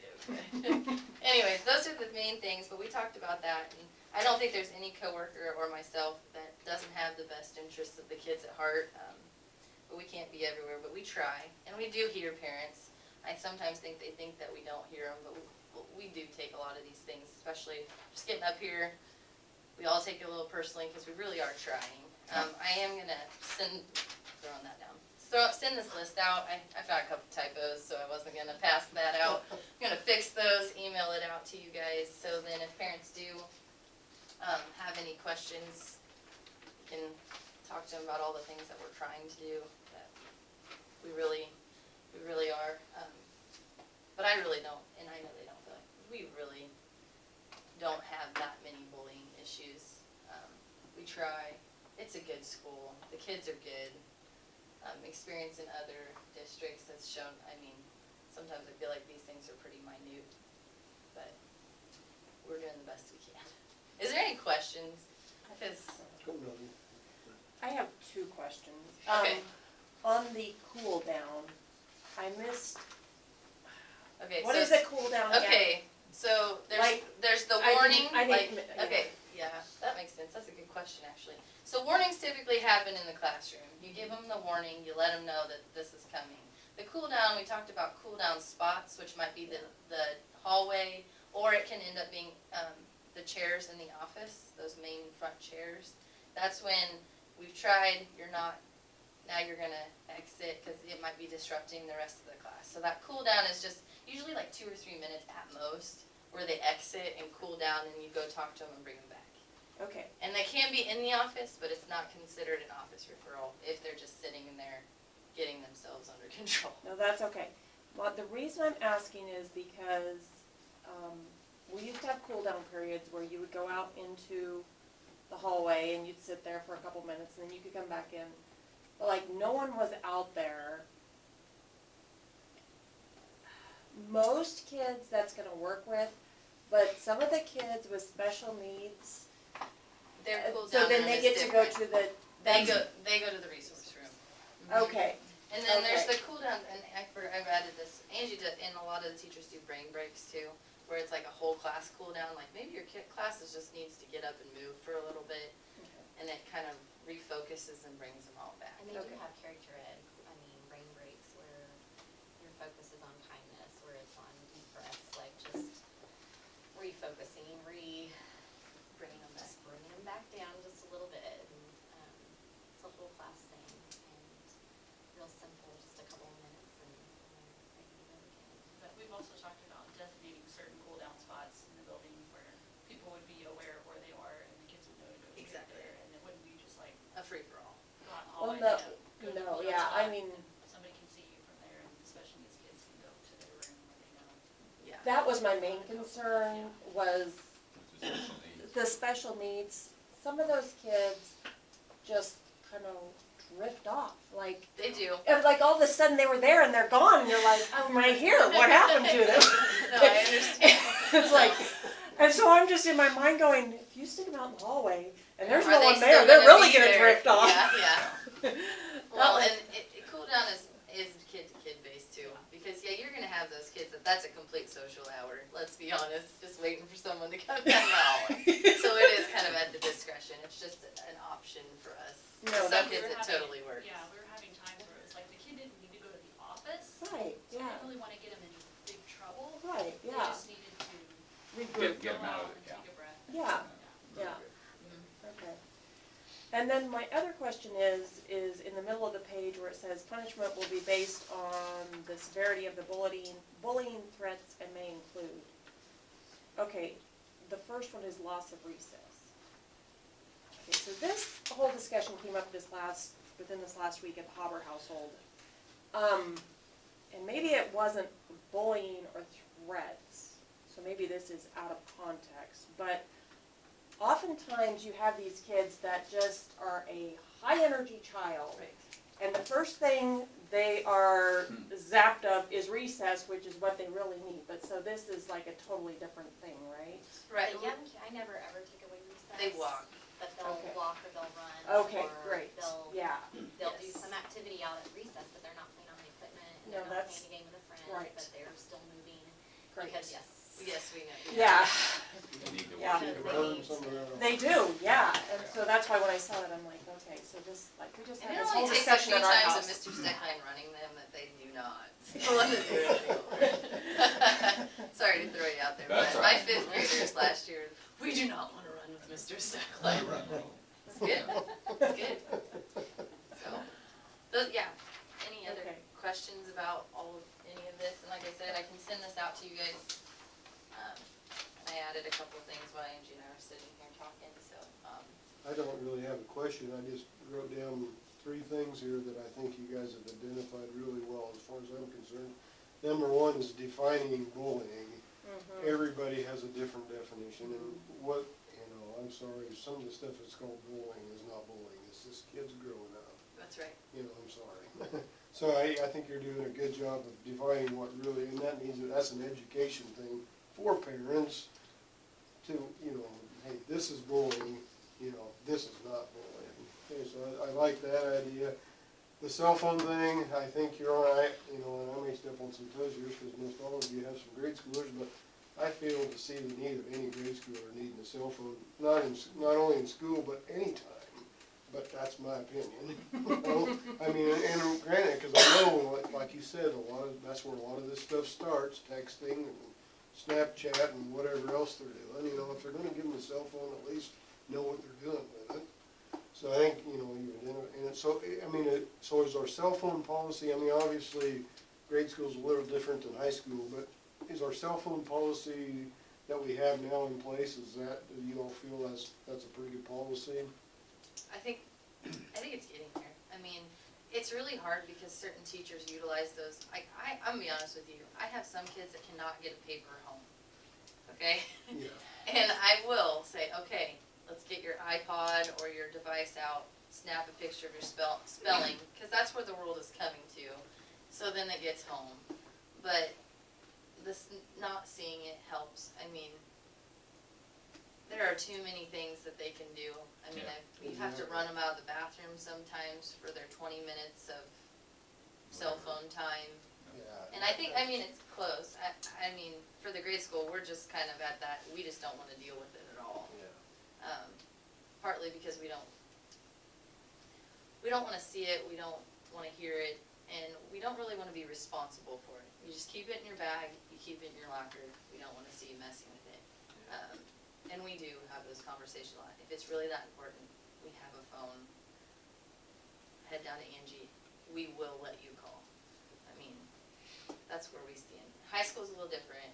G: Anyways, those are the main things, but we talked about that, and I don't think there's any coworker or myself that doesn't have the best interests of the kids at heart. But we can't be everywhere, but we try, and we do hear parents. I sometimes think they think that we don't hear them, but we do take a lot of these things, especially just getting up here. We all take it a little personally because we really are trying. I am gonna send this list out. I've got a couple typos, so I wasn't gonna pass that out. I'm gonna fix those, email it out to you guys, so then if parents do have any questions, you can talk to them about all the things that we're trying to do. That we really are. But I really don't, and I know they don't feel like, we really don't have that many bullying issues. We try. It's a good school. The kids are good. Experience in other districts has shown, I mean, sometimes I feel like these things are pretty minute, but we're doing the best we can. Is there any questions? Because
H: I have 2 questions.
G: Okay.
H: On the cool down, I missed,
G: okay,
H: what
G: so
H: is a cool down again?
G: okay, so there's the
H: I
G: warning,
H: didn't- yeah.
G: okay, yeah, that makes sense. That's a good question, actually. So warnings typically happen in the classroom. You give them the warning, you let them know that this is coming. The cool down, we talked about cool down spots, which might be the hallway, or it can end up being the chairs in the office, those main front chairs. That's when we've tried, now you're gonna exit because it might be disrupting the rest of the class. So that cool down is just usually like 2 or 3 minutes at most. where they exit and cool down and you go talk to them and bring them back.
H: Okay,
G: And they can be in the office, but it's not considered an office referral if they're just sitting in there getting themselves under control.
H: no, that's okay. Well, the reason I'm asking is because, we used to have cool down periods where you would go out into the hallway and you'd sit there for a couple minutes and then you could come back in. But like, no one was out there. Most kids that's gonna work with, but some of the kids with special needs,
G: Their cool
H: so
G: down
H: then
G: room
H: they
G: is
H: get to go
G: different.
H: to the,
G: They go to the resource room.
H: okay,
G: And then there's
H: Okay.
G: the cool down, and I've added this, Angie did, and a lot of the teachers do brain breaks too, where it's like a whole class cool down, like maybe your class just needs to get up and move for a little bit, and it kind of refocuses and brings them all back.
I: And they do
H: Okay.
I: have character ed, brain breaks where your focus is on kindness, where it's on deep breaths, like just refocusing,
G: Bringing them back.
I: just bringing them back down just a little bit. And, it's a whole class thing and real simple, just a couple of minutes and they can go again.
J: But we've also talked about designating certain cool down spots in the building where people would be aware of where they are and the kids would know to go straight
G: Exactly.
J: there. And it wouldn't be just like
G: A free-for-all.
J: go out in the
H: well,
J: hallway,
H: no,
J: go to the
H: no,
J: cool down
H: yeah, I
J: spot,
H: mean,
J: and somebody can see you from there, and especially these kids can go to their room where they know.
G: Yeah.
H: that was my main concern, was
B: Which is special needs.
H: the special needs. Some of those kids just kind of drift off, like,
G: They do.
H: and like all of a sudden they were there and they're gone, and you're like, I'm right here, what happened to them?
G: No, I understand.
H: It's like, and so I'm just in my mind going, if you stick them out in the hallway and there's
G: Are
H: no
G: they
H: one
G: still
H: there, they're really
G: be
H: gonna
G: there?
H: drift off.
G: Yeah, yeah. Well,
H: was-
G: and cool down is kid-to-kid based too, because yeah, you're gonna have those kids that's a complete social hour, let's be honest, just waiting for someone to come down the hallway. So it is kind of at the discretion, it's just an option for us.
H: No,
G: Some
H: that's-
G: kids
J: We
G: it
J: were having-
G: totally works.
J: Yeah, we were having times where it was like the kid didn't need to go to the office.
H: Right,
J: So
H: yeah,
J: we didn't really wanna get them in big trouble.
H: right,
J: They
H: yeah,
J: just needed to
H: regroup,
B: Get 'em
J: go
B: out
J: out
B: of
J: and
B: it,
J: take a breath.
H: yeah, yeah,
G: Mhm.
H: okay. And then my other question is in the middle of the page where it says punishment will be based on the severity of the bullying threats and may include. Okay, the first one is loss of recess. Okay, so this whole discussion came up within this last week at the Haber household. And maybe it wasn't bullying or threats, so maybe this is out of context, but oftentimes you have these kids that just are a high energy child.
G: Right.
H: And the first thing they are zapped of is recess, which is what they really need, but so this is like a totally different thing, right?
G: Right,
I: The young, I never ever take away recess.
G: they walk.
I: But they'll
H: Okay.
I: walk or they'll run.
H: Okay,
I: or
H: great, yeah,
I: They'll do
G: Yes.
I: some activity out at recess, but they're not playing on the equipment, and
H: No,
I: they're not
H: that's-
I: playing a game with a friend,
H: right.
I: but they're still moving.
H: great.
I: Because yes.
G: Yes, we know.
H: Yeah,
B: You need to
H: Yeah.
B: work
A: You
B: the
A: can
B: road.
A: burn some of that off.
H: they do, yeah, and so that's why when I saw it, I'm like, okay, so this, like, we just
G: And
H: had
G: it
H: this whole
G: only takes a
H: discussion
G: few
H: at our
G: times
H: house.
G: of Mr. Steckline running them that they do not want to do it anymore. Sorry to throw you out there,
B: That's
G: but
B: all
G: my
B: right.
G: fifth graders last year, we do not want to run with Mr. Steckline. It's good, it's good. So, yeah, any other
H: Okay.
G: questions about all of, any of this? And like I said, I can send this out to you guys. I added a couple of things while Angie and I were sitting here talking, so,
A: I don't really have a question, I just wrote down 3 things here that I think you guys have identified really well as far as I'm concerned. Number 1 is defining bullying.
H: Mhm.
A: Everybody has a different definition, and what, I'm sorry, some of the stuff that's called bullying is not bullying, it's just kids growing up.
G: that's right.
A: I'm sorry. So I think you're doing a good job of defining what really, and that means that that's an education thing for parents to, hey, this is bullying, this is not bullying. Okay, so I like that idea. The cell phone thing, I think you're all right, and I may step on some toes here, because most all of you have some grade schoolers, but I fail to see the need of any grade schooler needing a cell phone, not only in school, but anytime. But that's my opinion. I mean, and granted, because I know, like you said, that's where a lot of this stuff starts, texting and Snapchat and whatever else they're doing. If they're gonna give them a cell phone, at least know what they're doing with it. So I think, so is our cell phone policy, obviously, grade school's a little different than high school, but is our cell phone policy that we have now in place, is that, do you all feel that's a pretty good policy?
G: I think it's getting there. I mean, it's really hard because certain teachers utilize those. I'm gonna be honest with you. I have some kids that cannot get a paper home. Okay?
A: Yeah.
G: And I will say, okay, let's get your iPod or your device out, snap a picture of your spelling, because that's where the world is coming to. So then it gets home. But this not seeing it helps. I mean, there are too many things that they can do. I mean,
B: Yeah.
G: you have to run them out of the bathroom sometimes for their 20 minutes of cell phone time.
A: Yeah.
G: And I think, I mean, it's close. I mean, for the grade school, we're just kind of at that, we just don't want to deal with it at all.
A: Yeah.
G: Partly because we don't want to see it, we don't want to hear it, and we don't really want to be responsible for it. You just keep it in your bag, you keep it in your locker, we don't want to see you messing with it. And we do have those conversations a lot. If it's really that important, we have a phone, head down to Angie, we will let you call. I mean, that's where we stand. High school's a little different.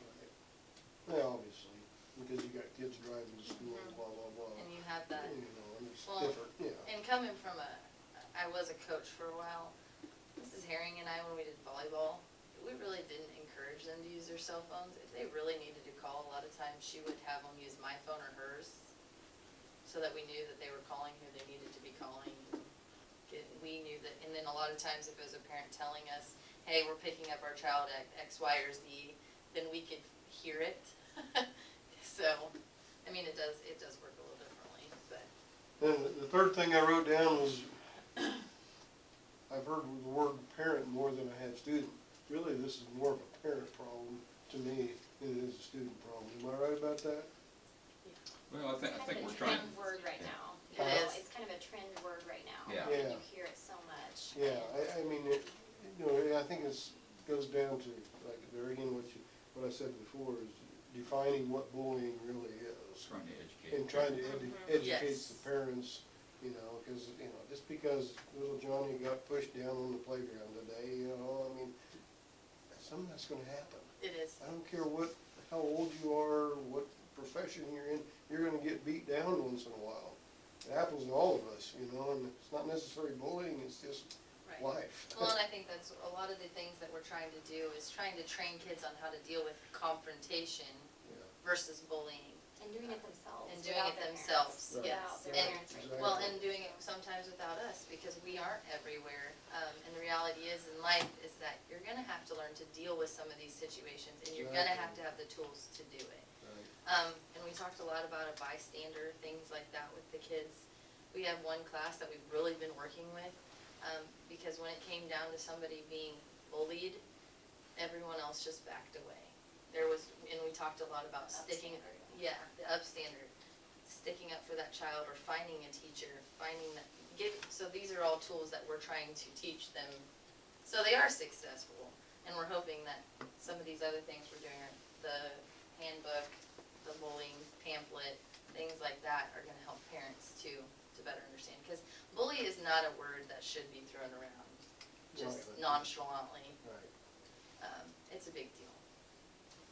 A: Well, obviously, because you got kids driving to school, blah, blah, blah.
G: And you have that.
A: You know, it's
G: Well,
A: different, yeah.
G: And coming from I was a coach for a while, Mrs. Herring and I, when we did volleyball, we really didn't encourage them to use their cell phones. If they really needed to call, a lot of times she would have them use my phone or hers, so that we knew that they were calling who they needed to be calling. We knew that, and then a lot of times if it was a parent telling us, hey, we're picking up our child at X, Y, or Z, then we could hear it. So, I mean, it does work a little differently, but.
A: And the third thing I wrote down was, I've heard the word parent more than I have student. Really, this is more of a parent problem to me than it is a student problem. Am I right about that?
B: Well, I think we're
I: It's
B: trying.
I: kind of a trend word right now.
G: It is.
I: It's kind of a trend word right now.
B: Yeah.
A: Yeah.
I: You hear it so much.
A: Yeah, I mean, I think it goes down to, like, there again, what I said before is defining what bullying really is.
B: Trying to educate.
A: And trying to educate
G: Yes.
A: the parents, because, just because little Johnny got pushed down on the playground today, I mean, some of that's gonna happen.
G: It is.
A: I don't care how old you are, what profession you're in, you're gonna get beat down once in a while. It happens to all of us, and it's not necessarily bullying, it's just
G: Right.
A: life.
G: Well, and I think that's a lot of the things that we're trying to do is trying to train kids on how to deal with confrontation
A: Yeah.
G: versus bullying.
I: And doing it themselves.
G: And doing
I: without
G: it
I: their
G: themselves,
I: parents.
G: yes.
I: Without their
G: And-
I: parents right
A: Exactly.
G: Well, and doing it sometimes without us, because we aren't everywhere. And the reality is in life is that you're gonna have to learn to deal with some of these situations, and you're gonna have to have the tools to do it.
A: Right.
G: And we talked a lot about a bystander, things like that with the kids. We have one class that we've really been working with, because when it came down to somebody being bullied, everyone else just backed away. And we talked a lot about sticking,
I: Upstander.
G: the upstander, sticking up for that child or finding a teacher, so these are all tools that we're trying to teach them, so they are successful. And we're hoping that some of these other things we're doing, the handbook, the bullying pamphlet, things like that are gonna help parents to better understand. Because bully is not a word that should be thrown around just
A: Right.
G: nonchalantly.
A: Right.
G: It's a big deal,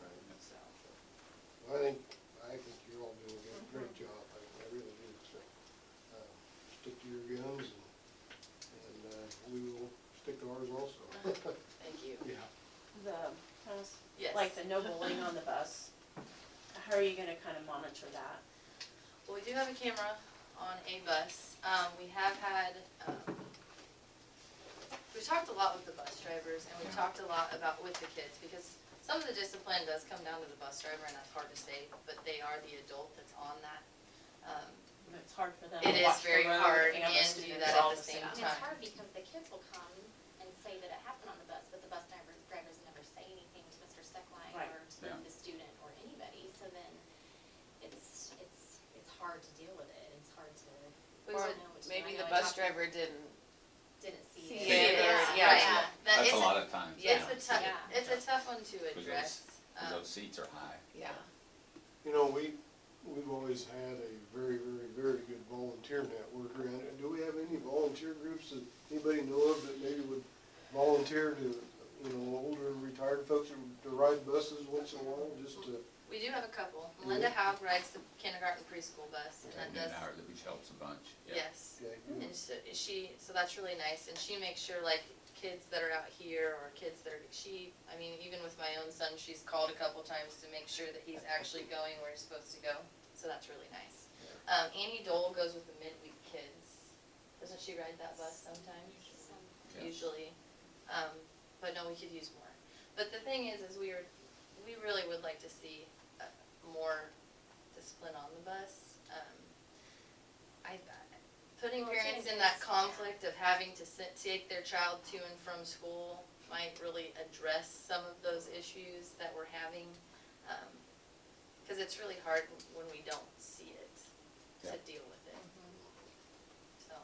A: Right.
G: so.
A: Well, I think you're all doing a great job, I really do, so, stick to your guns, and we will stick to ours also.
G: Thank you.
A: Yeah.
G: Yes.
H: Like the no bullying on the bus, how are you gonna kind of monitor that?
G: Well, we do have a camera on a bus. We have had, we've talked a lot with the bus drivers, and we've talked a lot with the kids, because some of the discipline does come down to the bus driver, and that's hard to say, but they are the adult that's on that.
H: It's hard for them
G: It
H: to
G: is
H: watch the
G: very
H: road
G: hard
H: and
G: and
H: the
G: do
H: students
G: that at
H: all
G: the
H: the
G: same
H: same
I: And
G: time.
I: it's hard because the kids will come and say that it happened on the bus, but the bus drivers never say anything to Mr. Steckline
H: Right.
I: or to
B: Yeah.
I: the student or anybody, so then it's hard to deal with it, it's hard to
G: Or
I: know what to do. I
K: Maybe
I: know
K: the
I: I
K: bus
I: talked to-
K: driver didn't.
I: Didn't see
K: See
I: it.
K: it,
G: Yeah.
I: Yeah.
B: That's
G: It's
B: a lot of times.
G: It's a tough,
I: Yeah.
G: it's a tough one to
B: Because
G: address.
B: Because those seats are high.
K: Yeah.
A: We've always had a very, very, very good volunteer network around it. Do we have any volunteer groups that anybody know of that maybe would volunteer to, older retired folks to ride buses once in a while, just to
G: We do have a couple. Melinda Haug rides the kindergarten preschool bus, and that does,
B: Which helps a bunch, yeah.
G: yes.
A: Okay, good.
G: And so so that's really nice, and she makes sure, like, kids that are out here, or kids that are, I mean, even with my own son, she's called a couple times to make sure that he's actually going where he's supposed to go, so that's really nice. Annie Dole goes with the midweek kids. Doesn't she ride that bus sometimes?
B: Yeah.
G: Usually, but no, we could use more. But the thing is we really would like to see more discipline on the bus. Putting
I: Well, it's
G: parents in
I: gonna
G: that
I: be-
G: conflict of having to take their child to and from school might really address some of those issues that we're having. Because it's really hard when we don't see it to
B: Yeah.
G: deal with it. So,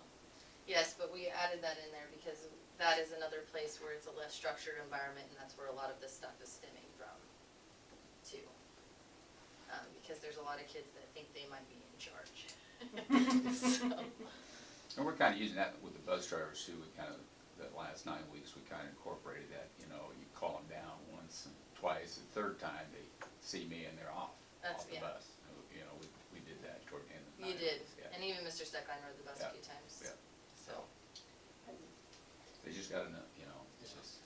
G: yes, but we added that in there because that is another place where it's a less structured environment, and that's where a lot of this stuff is stemming from, too. Because there's a lot of kids that think they might be in charge. So,
B: And we're kinda using that with the bus drivers too. We kinda, the last 9 weeks, we kinda incorporated that, you call them down once and twice, the third time they see me and they're off
G: That's-
B: the
G: yeah.
B: bus. We did that toward the end of the 9
G: you did,
B: weeks, yeah.
G: and even Mr. Steckline rode the bus a
B: Yeah.
G: few times,
B: Yeah.
G: so.
B: They just gotta know, it's just,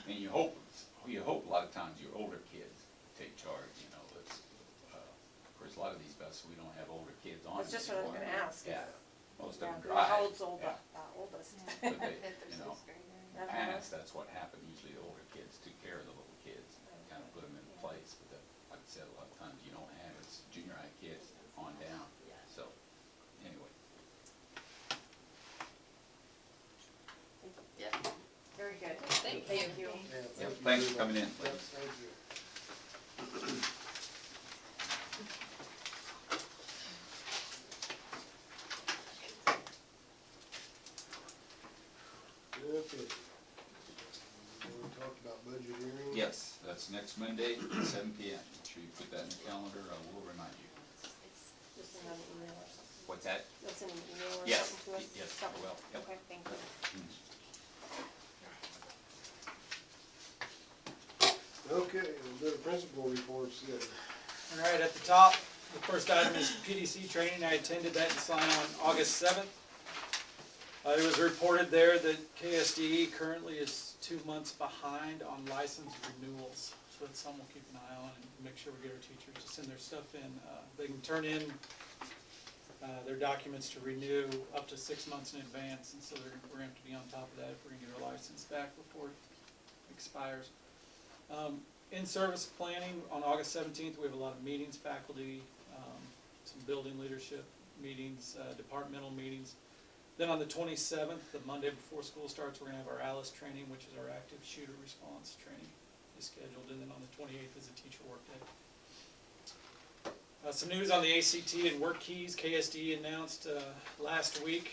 B: and you hope a lot of times your older kids take charge, it's, of course, a lot of these buses, we don't have older kids on them
H: That's just what I was
B: anymore.
H: gonna ask.
B: Yeah, most of
H: Yeah,
B: them drive.
H: how old's the
B: yeah.
H: oldest?
B: But they,
G: Fifth or
B: you know,
G: sixth grader.
B: in the past, that's what happened, usually the older kids took care of the little kids, kind of put them in place, but like I said, a lot of times you don't have, it's junior high kids on down,
G: Yeah.
B: so, anyway.
G: Yeah,
H: Very good.
G: thank you.
H: Thank you.
A: Yeah,
B: Yeah,
A: thank you
B: thanks
A: very
B: for coming
A: much.
B: in,
A: Yep,
B: ladies.
A: thank you. Okay. We talked about budget hearing.
B: Yes, that's next Monday, 7 PM. Make sure you put that in the calendar, I will remind you.
H: Just send an email or something.
B: What's that?
H: You'll send an email or
B: Yes,
H: something to us?
B: yes, I
H: Something?
B: will, yep.
H: Okay, thank you.
A: Okay, we'll do the principal reports then.
C: All right, at the top, the first item is PDC training. I attended that in Salina on August 7th. It was reported there that KSDE currently is 2 months behind on license renewals. So it's something we'll keep an eye on and make sure we get our teachers to send their stuff in. They can turn in their documents to renew up to 6 months in advance, and so we're going to have to be on top of that if we're going to get our license back before it expires. In-service planning, on August 17th, we have a lot of meetings, faculty, some building leadership meetings, departmental meetings. Then on the 27th, the Monday before school starts, we're going to have our ALICE training, which is our active shooter response training is scheduled. And then on the 28th is a teacher work day. Some news on the ACT and work keys. KSD announced last week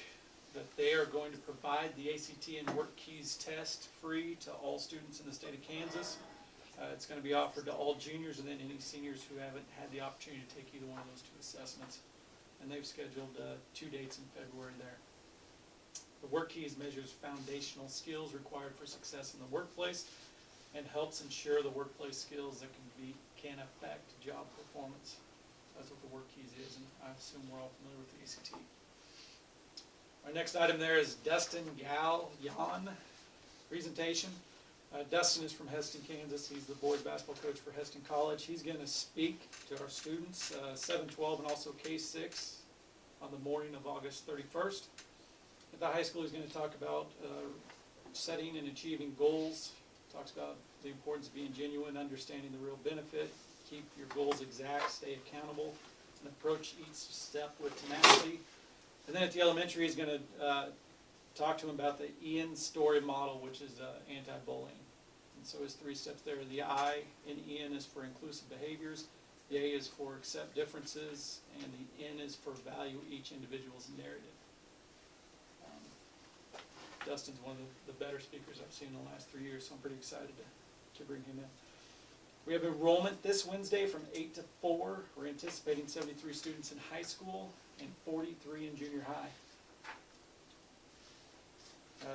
C: that they are going to provide the ACT and work keys test free to all students in the state of Kansas. It's going to be offered to all juniors and then any seniors who haven't had the opportunity to take either one of those two assessments. And they've scheduled 2 dates in February there. The work keys measures foundational skills required for success in the workplace and helps ensure the workplace skills that can affect job performance. That's what the work keys is, and I assume we're all familiar with the ACT. Our next item there is Dustin Gallion presentation. Dustin is from Heston, Kansas. He's the boys basketball coach for Heston College. He's going to speak to our students, 7-12 and also K-6 on the morning of August 31st. At the high school, he's going to talk about setting and achieving goals. Talks about the importance of being genuine, understanding the real benefit, keep your goals exact, stay accountable, and approach each step with tenacity. And then at the elementary, he's going to talk to him about the Ian story model, which is anti-bullying. And so his 3 steps there, the I in Ian is for inclusive behaviors, the A is for accept differences, and the N is for value each individual's narrative. Dustin's one of the better speakers I've seen in the last 3 years, so I'm pretty excited to bring him in. We have enrollment this Wednesday from 8 to 4. We're anticipating 73 students in high school and 43 in junior high.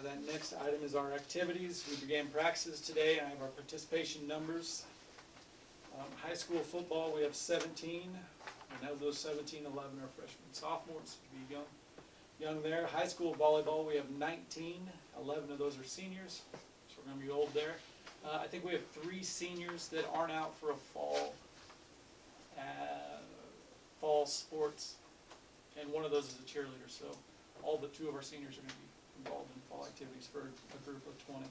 C: That next item is our activities. We began practices today. I have our participation numbers. High school football, we have 17, and of those 17, 11 are freshmen, sophomores, to be young there. High school volleyball, we have 19, 11 of those are seniors, so we're gonna be old there. I think we have 3 seniors that aren't out for a fall sports, and one of those is a cheerleader, so all but 2 of our seniors are gonna be involved in fall activities for a group of 20.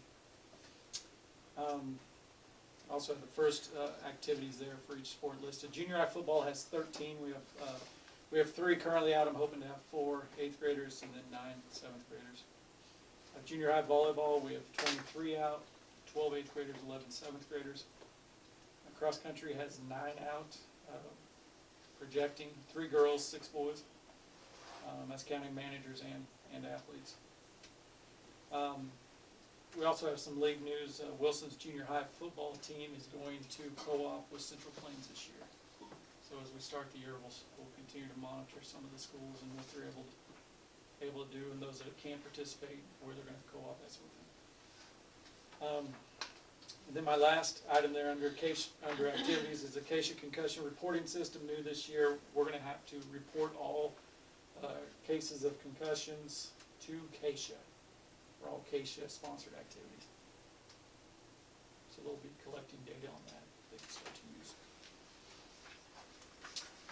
C: Also have the first activities there for each sport listed. Junior high football has 13. We have 3 currently out. I'm hoping to have 4 8th graders and then 9 7th graders. Junior high volleyball, we have 23 out, 12 8th graders, 11 7th graders. Cross country has 9 out, projecting 3 girls, 6 boys. That's counting managers and athletes. We also have some league news. Wilson's junior high football team is going to co-op with Central Plains this year. So as we start the year, we'll continue to monitor some of the schools and what they're able to do, and those that can't participate, where they're going to co-op, that sort of thing. And then my last item there under activities is the Acacia concussion reporting system. New this year, we're going to have to report all cases of concussions to Acacia. For all Acacia-sponsored activities. So they'll be collecting data on that they can start to use.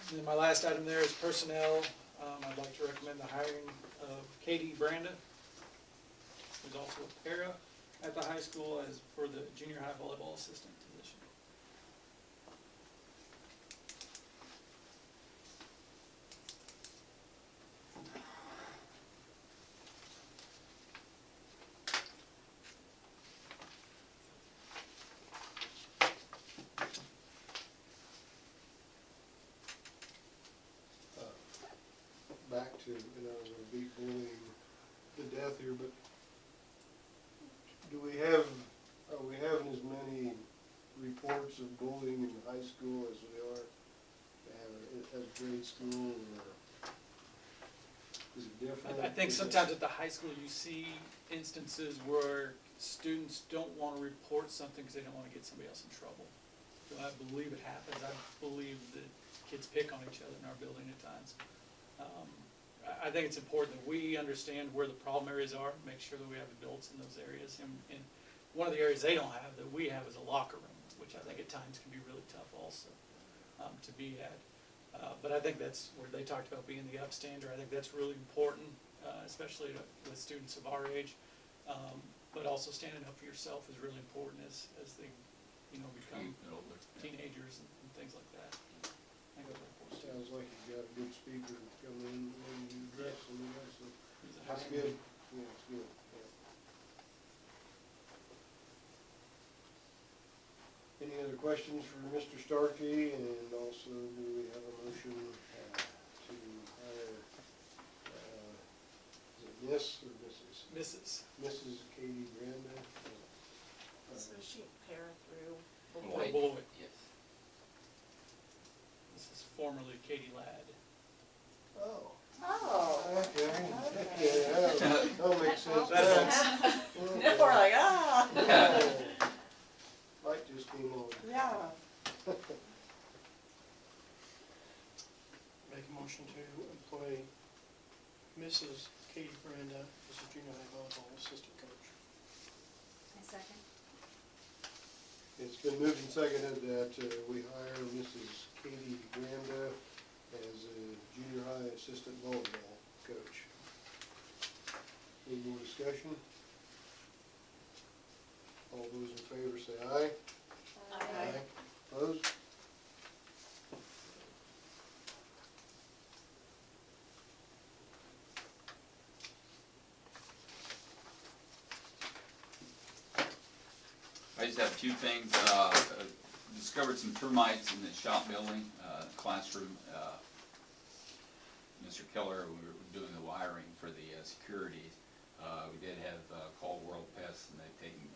C: And then my last item there is personnel. I'd like to recommend the hiring of Katie Branda, who's also a para at the high school, as for the junior high volleyball assistant position.
A: Back to, we're gonna beat bullying to death here, but are we having as many reports of bullying in high school as we are as grade school, or is it different?
C: I think sometimes at the high school you see instances where students don't want to report something because they don't want to get somebody else in trouble. So I believe it happens. I believe that kids pick on each other in our building at times. I think it's important that we understand where the problem areas are, make sure that we have adults in those areas. And one of the areas they don't have that we have is a locker room, which I think at times can be really tough also to be at. But I think that's where they talked about being the upstander. I think that's really important, especially with students of our age. But also standing up for yourself is really important as they, become teenagers and things like that. I think those are important.
A: Sounds like you've got a good speaker coming in when you address some of that, so
C: He's a
A: that's
C: high-
A: good. Yeah, it's good. Yeah. Any other questions for Mr. Starkey? And also, do we have a motion to hire, is it Miss or Mrs.? Mrs. Katie Branda.
H: So she para through.
B: Boy.
C: Boy.
B: Yes.
C: This is formerly Katie Ladd.
A: Oh.
H: Oh.
A: Okay, yeah, that'll make sense.
H: Now we're like, ah.
A: Light just came on.
H: Yeah.
K: Make a motion to employ Mrs. Katie Branda as a junior high volleyball assistant coach.
G: A second.
A: It's been moved and seconded that we hire Mrs. Katie Branda as a junior high assistant volleyball coach. Any more discussion? All those in favor say aye.
H: Aye.
A: Opposed?
B: I just have 2 things. Discovered some termites in the shop building, classroom. Mr. Keller, we were doing the wiring for the security. We did have called World Pests, and they've taken,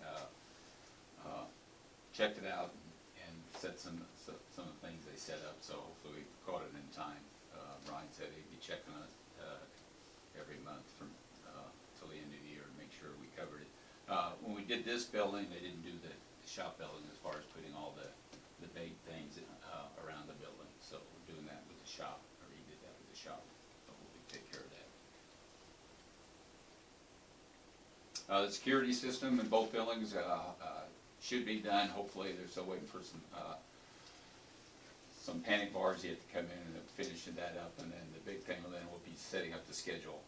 B: checked it out and set some of the things they set up. So hopefully we caught it in time. Brian said he'd be checking on it every month from till the end of the year to make sure we covered it. When we did this building, they didn't do the shop building as far as putting all the vague things, around the building. So we're doing that with the shop, or he did that with the shop, so we'll take care of that. The security system in both buildings, should be done, hopefully. They're still waiting for some panic bars yet to come in and finishing that up, and then the big thing then will be setting up the schedule.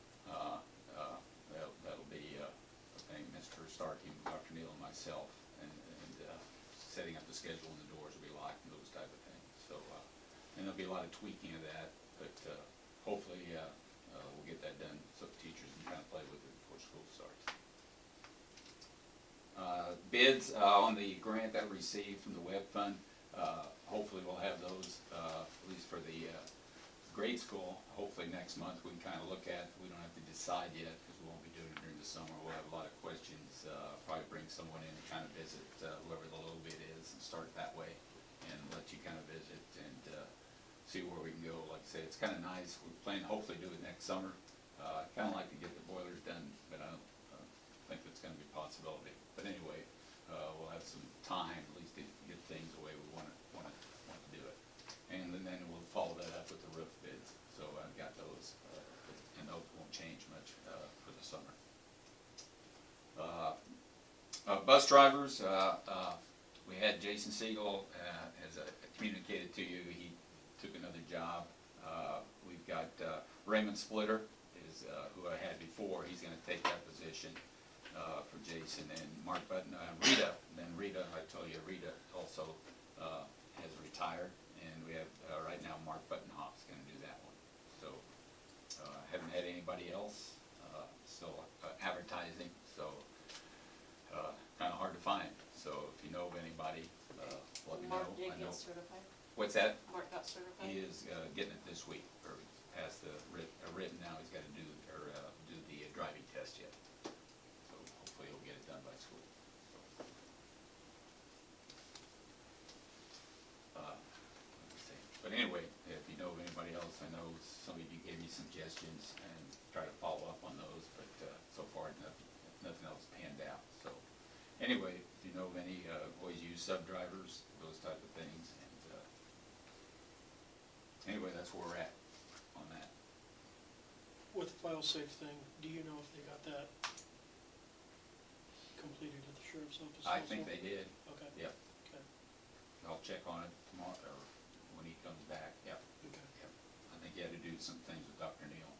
B: That'll be, I think, Mr. Starkey, Dr. Neal, and myself, and setting up the schedule, and the doors will be locked and those type of things. So, and there'll be a lot of tweaking of that, but hopefully we'll get that done so the teachers can kind of play with it before school starts. Bids on the grant that we received from the Web Fund, hopefully we'll have those, at least for the grade school, hopefully next month we can kind of look at. We don't have to decide yet because we won't be doing it during the summer. We'll have a lot of questions, probably bring someone in and kind of visit whoever the low bid is and start that way and let you kind of visit and see where we can go. Like I say, it's kind of nice. We're planning hopefully do it next summer. Kind of like to get the boilers done, but I don't think that's going to be a possibility. But anyway, we'll have some time at least to get things the way we want to do it, and then we'll follow that up with the roof bids. So I've got those, and those won't change much for the summer. Bus drivers, we had Jason Siegel, as I communicated to you, he took another job. We've got Raymond Splitter, is who I had before. He's going to take that position for Jason, and Mark Button, Rita. Then Rita, I told you, Rita also has retired, and we have right now Mark Buttonhoff's going to do that one. So haven't had anybody else. Still advertising, so kind of hard to find. So if you know of anybody, let me know.
D: Mark did
B: I know.
D: get certified?
B: What's that?
D: Mark got certified?
B: He is getting it this week, or passed the written now. He's got to do the driving test yet. So hopefully he'll get it done by school. Let's see. But anyway, if you know of anybody else, I know some of you gave me suggestions and try to follow up on those, but so far nothing else panned out. So anyway, if you know of any, always use sub-drivers, those type of things. And anyway, that's where we're at on that.
K: With the file safe thing, do you know if they got that completed at the sheriff's office?
B: I
K: also?
B: think they did.
K: Okay.
B: Yep.
K: Okay.
B: I'll check on it tomorrow, or when he comes back. Yep.
K: Okay.
B: Yep. I think he had to do some things with Dr. Neal.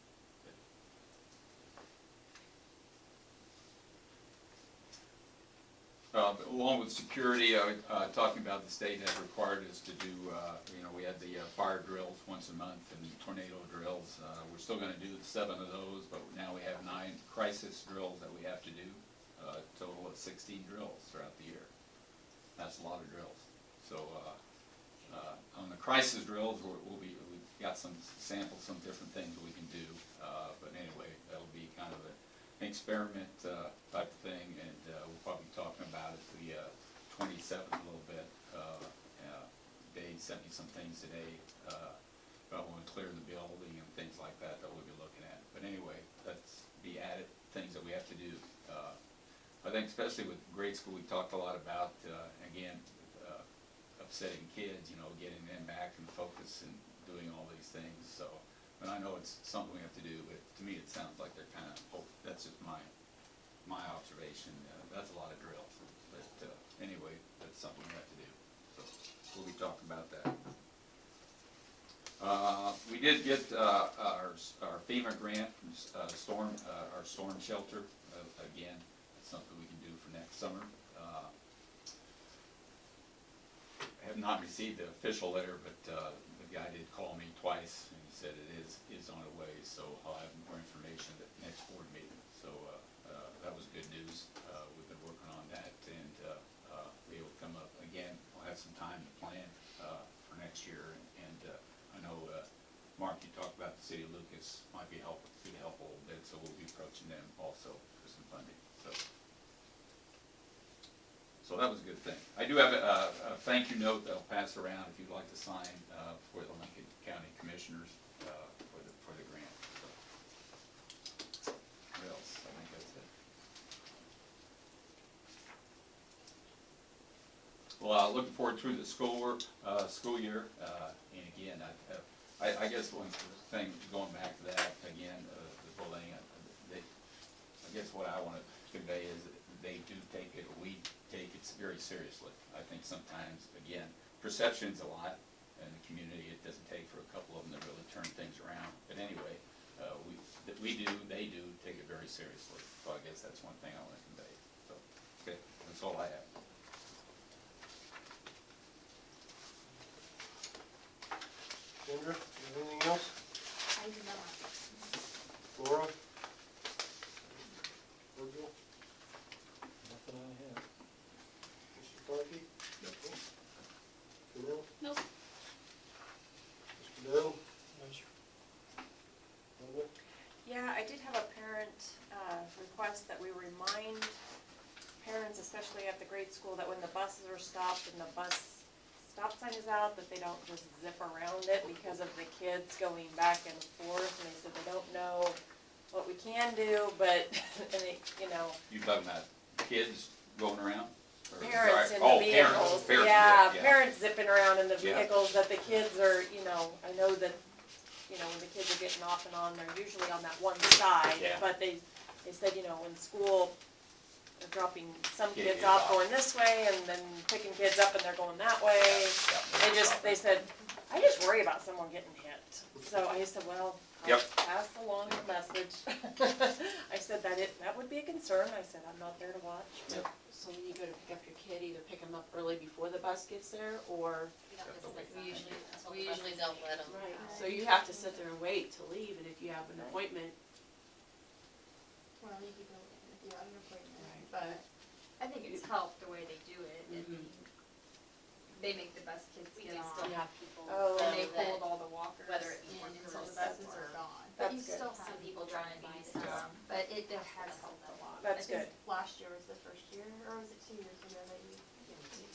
B: Along with security, talking about the state has required us to do, we had the fire drills once a month and tornado drills. We're still going to do 7 of those, but now we have 9 crisis drills that we have to do, a total of 16 drills throughout the year. That's a lot of drills. So on the crisis drills, we've got some samples, some different things we can do. But anyway, that'll be kind of an experiment type of thing, and we'll probably be talking about it the 27th a little bit. Dave sent me some things today about when we clear the building and things like that we'll be looking at. But anyway, that's the added things that we have to do. I think especially with grade school, we talked a lot about, again, upsetting kids, getting them back and focus and doing all these things. So, and I know it's something we have to do, but to me it sounds like they're kind of, that's just my observation. That's a lot of drills. But anyway, that's something we have to do. So we'll be talking about that. We did get our FEMA grant from our storm shelter. Again, that's something we can do for next summer. I have not received the official letter, but the guy did call me twice, and he said it is on the way, so I'll have more information at the next board meeting. So that was good news. We've been working on that, and we will come up again. We'll have some time to plan for next year, and I know Mark, you talked about the city of Lucas might be help a little bit, so we'll be approaching them also for some funding. So that was a good thing. I do have a thank you note that I'll pass around if you'd like to sign for the Lincoln County Commissioners for the grant. So, what else? I think that's it. Well, looking forward to the school year, and again, I guess one thing, going back to that, again, the bullying, I guess what I wanna convey is that they do take it, we take it very seriously. I think sometimes, again, perception's a lot in the community, it doesn't take for a couple of them to really turn things around, but anyway, they do take it very seriously, so I guess that's one thing I wanna convey, so, okay, that's all I have.
A: Kendra, anything else?
I: I do not.
A: Laura? Virgil?
E: Nothing I have.
A: Mr. Clarkey? Camille?
J: Nope.
A: Mr. Dale?
K: No, sir.
A: Linda?
H: Yeah, I did have a parent request that we remind parents, especially at the grade school, that when the buses are stopped and the bus stop sign is out, that they don't just zip around it because of the kids going back and forth. And they said they don't know what we can do, but, and they, you know,
B: You talking about kids going around? Or-
H: parents in
B: Oh,
H: the
B: parents,
H: vehicles.
B: parents,
H: Yeah,
B: yeah.
H: parents zipping around in the
B: Yeah.
H: vehicles, that the kids are, you know, I know that, you know, when the kids are getting off and on, they're usually on that one side.
B: Yeah.
H: But they said, you know, in school, they're dropping some
B: Yeah,
H: kids
B: yeah,
H: off
B: yeah.
H: going this way and then picking kids up and they're going that way.
B: Yeah.
H: They said, I just worry about someone getting hit. So I said, well, I'll
B: Yep.
H: pass along the message. I said that would be a concern. I said, I'm not there to watch.
B: Yep.
D: So when you go to pick up your kid, either pick them up early before the bus gets there, or,
I: We don't
B: Got the
I: visit
G: We
I: them
G: usually,
I: until
G: we
I: the bus
G: usually
I: is
G: don't
I: there.
G: let them.
D: right, so you have to sit there and wait to leave, and if you have an appointment,
I: Well, you could go in if you have an appointment,
D: Right.
I: but I think it's helped the way they do it, and
D: Mhm.
I: they make the bus kids
J: We
I: get
J: do
I: on.
J: still
D: Yeah.
J: have people.
H: Oh.
I: And they
G: that
I: hold all the walkers
J: whether it's
I: in
J: workers
I: until the
J: or
I: buses are gone. But
H: That's
I: you
H: good.
I: still have
J: Some
I: people
J: people try
I: trying
J: and
I: to
J: buy
I: use
J: stuff.
I: them, but it has helped a lot.
H: That's
I: I think
H: good.
I: last year was the first year, or was it 2 years ago that you?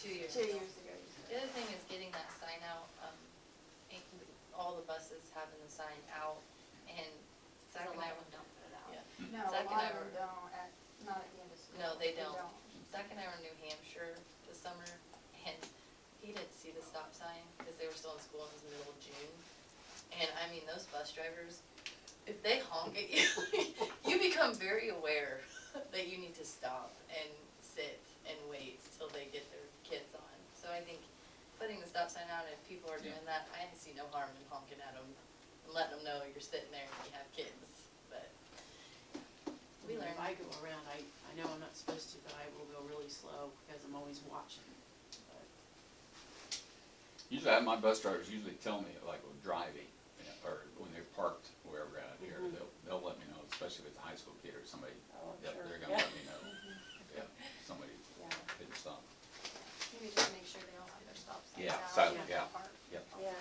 G: 2 years.
I: 2 years ago you
G: The
I: said.
G: other thing is getting that sign out, all the buses having the sign out, and Zach and I were,
J: don't put it out.
G: yeah.
I: No, a
G: Zach and
I: lot
G: I
I: of
G: were,
I: them don't, not at the end of school.
G: No, they don't. Zach and I were in New Hampshire this summer, and he didn't see the stop sign, because they were still in school, and it was the middle of June. And I mean, those bus drivers, if they honk at you, you become very aware that you need to stop and sit and wait till they get their kids on. So I think putting the stop sign out, if people are doing that, I see no harm in honking at them and letting them know you're sitting there and you have kids, but we learn.
D: if I go around, I know I'm not supposed to, but I will go really slow, because I'm always watching. But
B: Usually, my bus drivers usually tell me, like, when driving, you know, or when they're parked wherever out here,
H: Mhm.
B: they'll let me know, especially if it's a high school kid or somebody,
H: Oh, I'm
B: yep,
H: sure.
B: they're gonna
H: Yeah.
B: let me know, yeah, somebody
H: Yeah.
B: didn't stop.
I: Maybe just make sure they all have their stop signs
B: Yeah,
I: out.
B: silent,
I: and
B: yeah.
I: park.
B: Yep,
H: Yeah.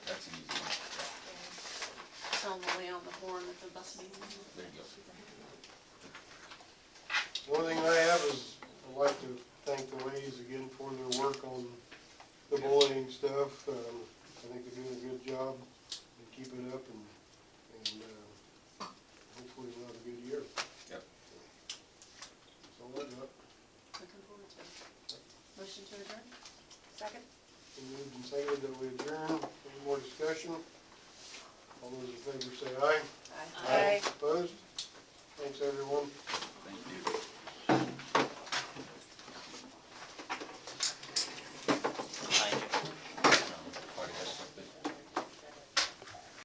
B: that's an easy one, yeah,
D: sound the way on the horn at the bus meeting.
B: there you go.
A: The only thing I have is, I'd like to thank the ladies again for their work on the bullying stuff. I think they're doing a good job, and keep it up, and hopefully we'll have a good year.
B: Yep.
A: That's all I got.
D: Looking forward to it. Motion to adjourn?
H: Second?
A: Been moved and seconded that we adjourn. Any more discussion? All those in favor say aye.
H: Aye.
A: Opposed? Thanks, everyone.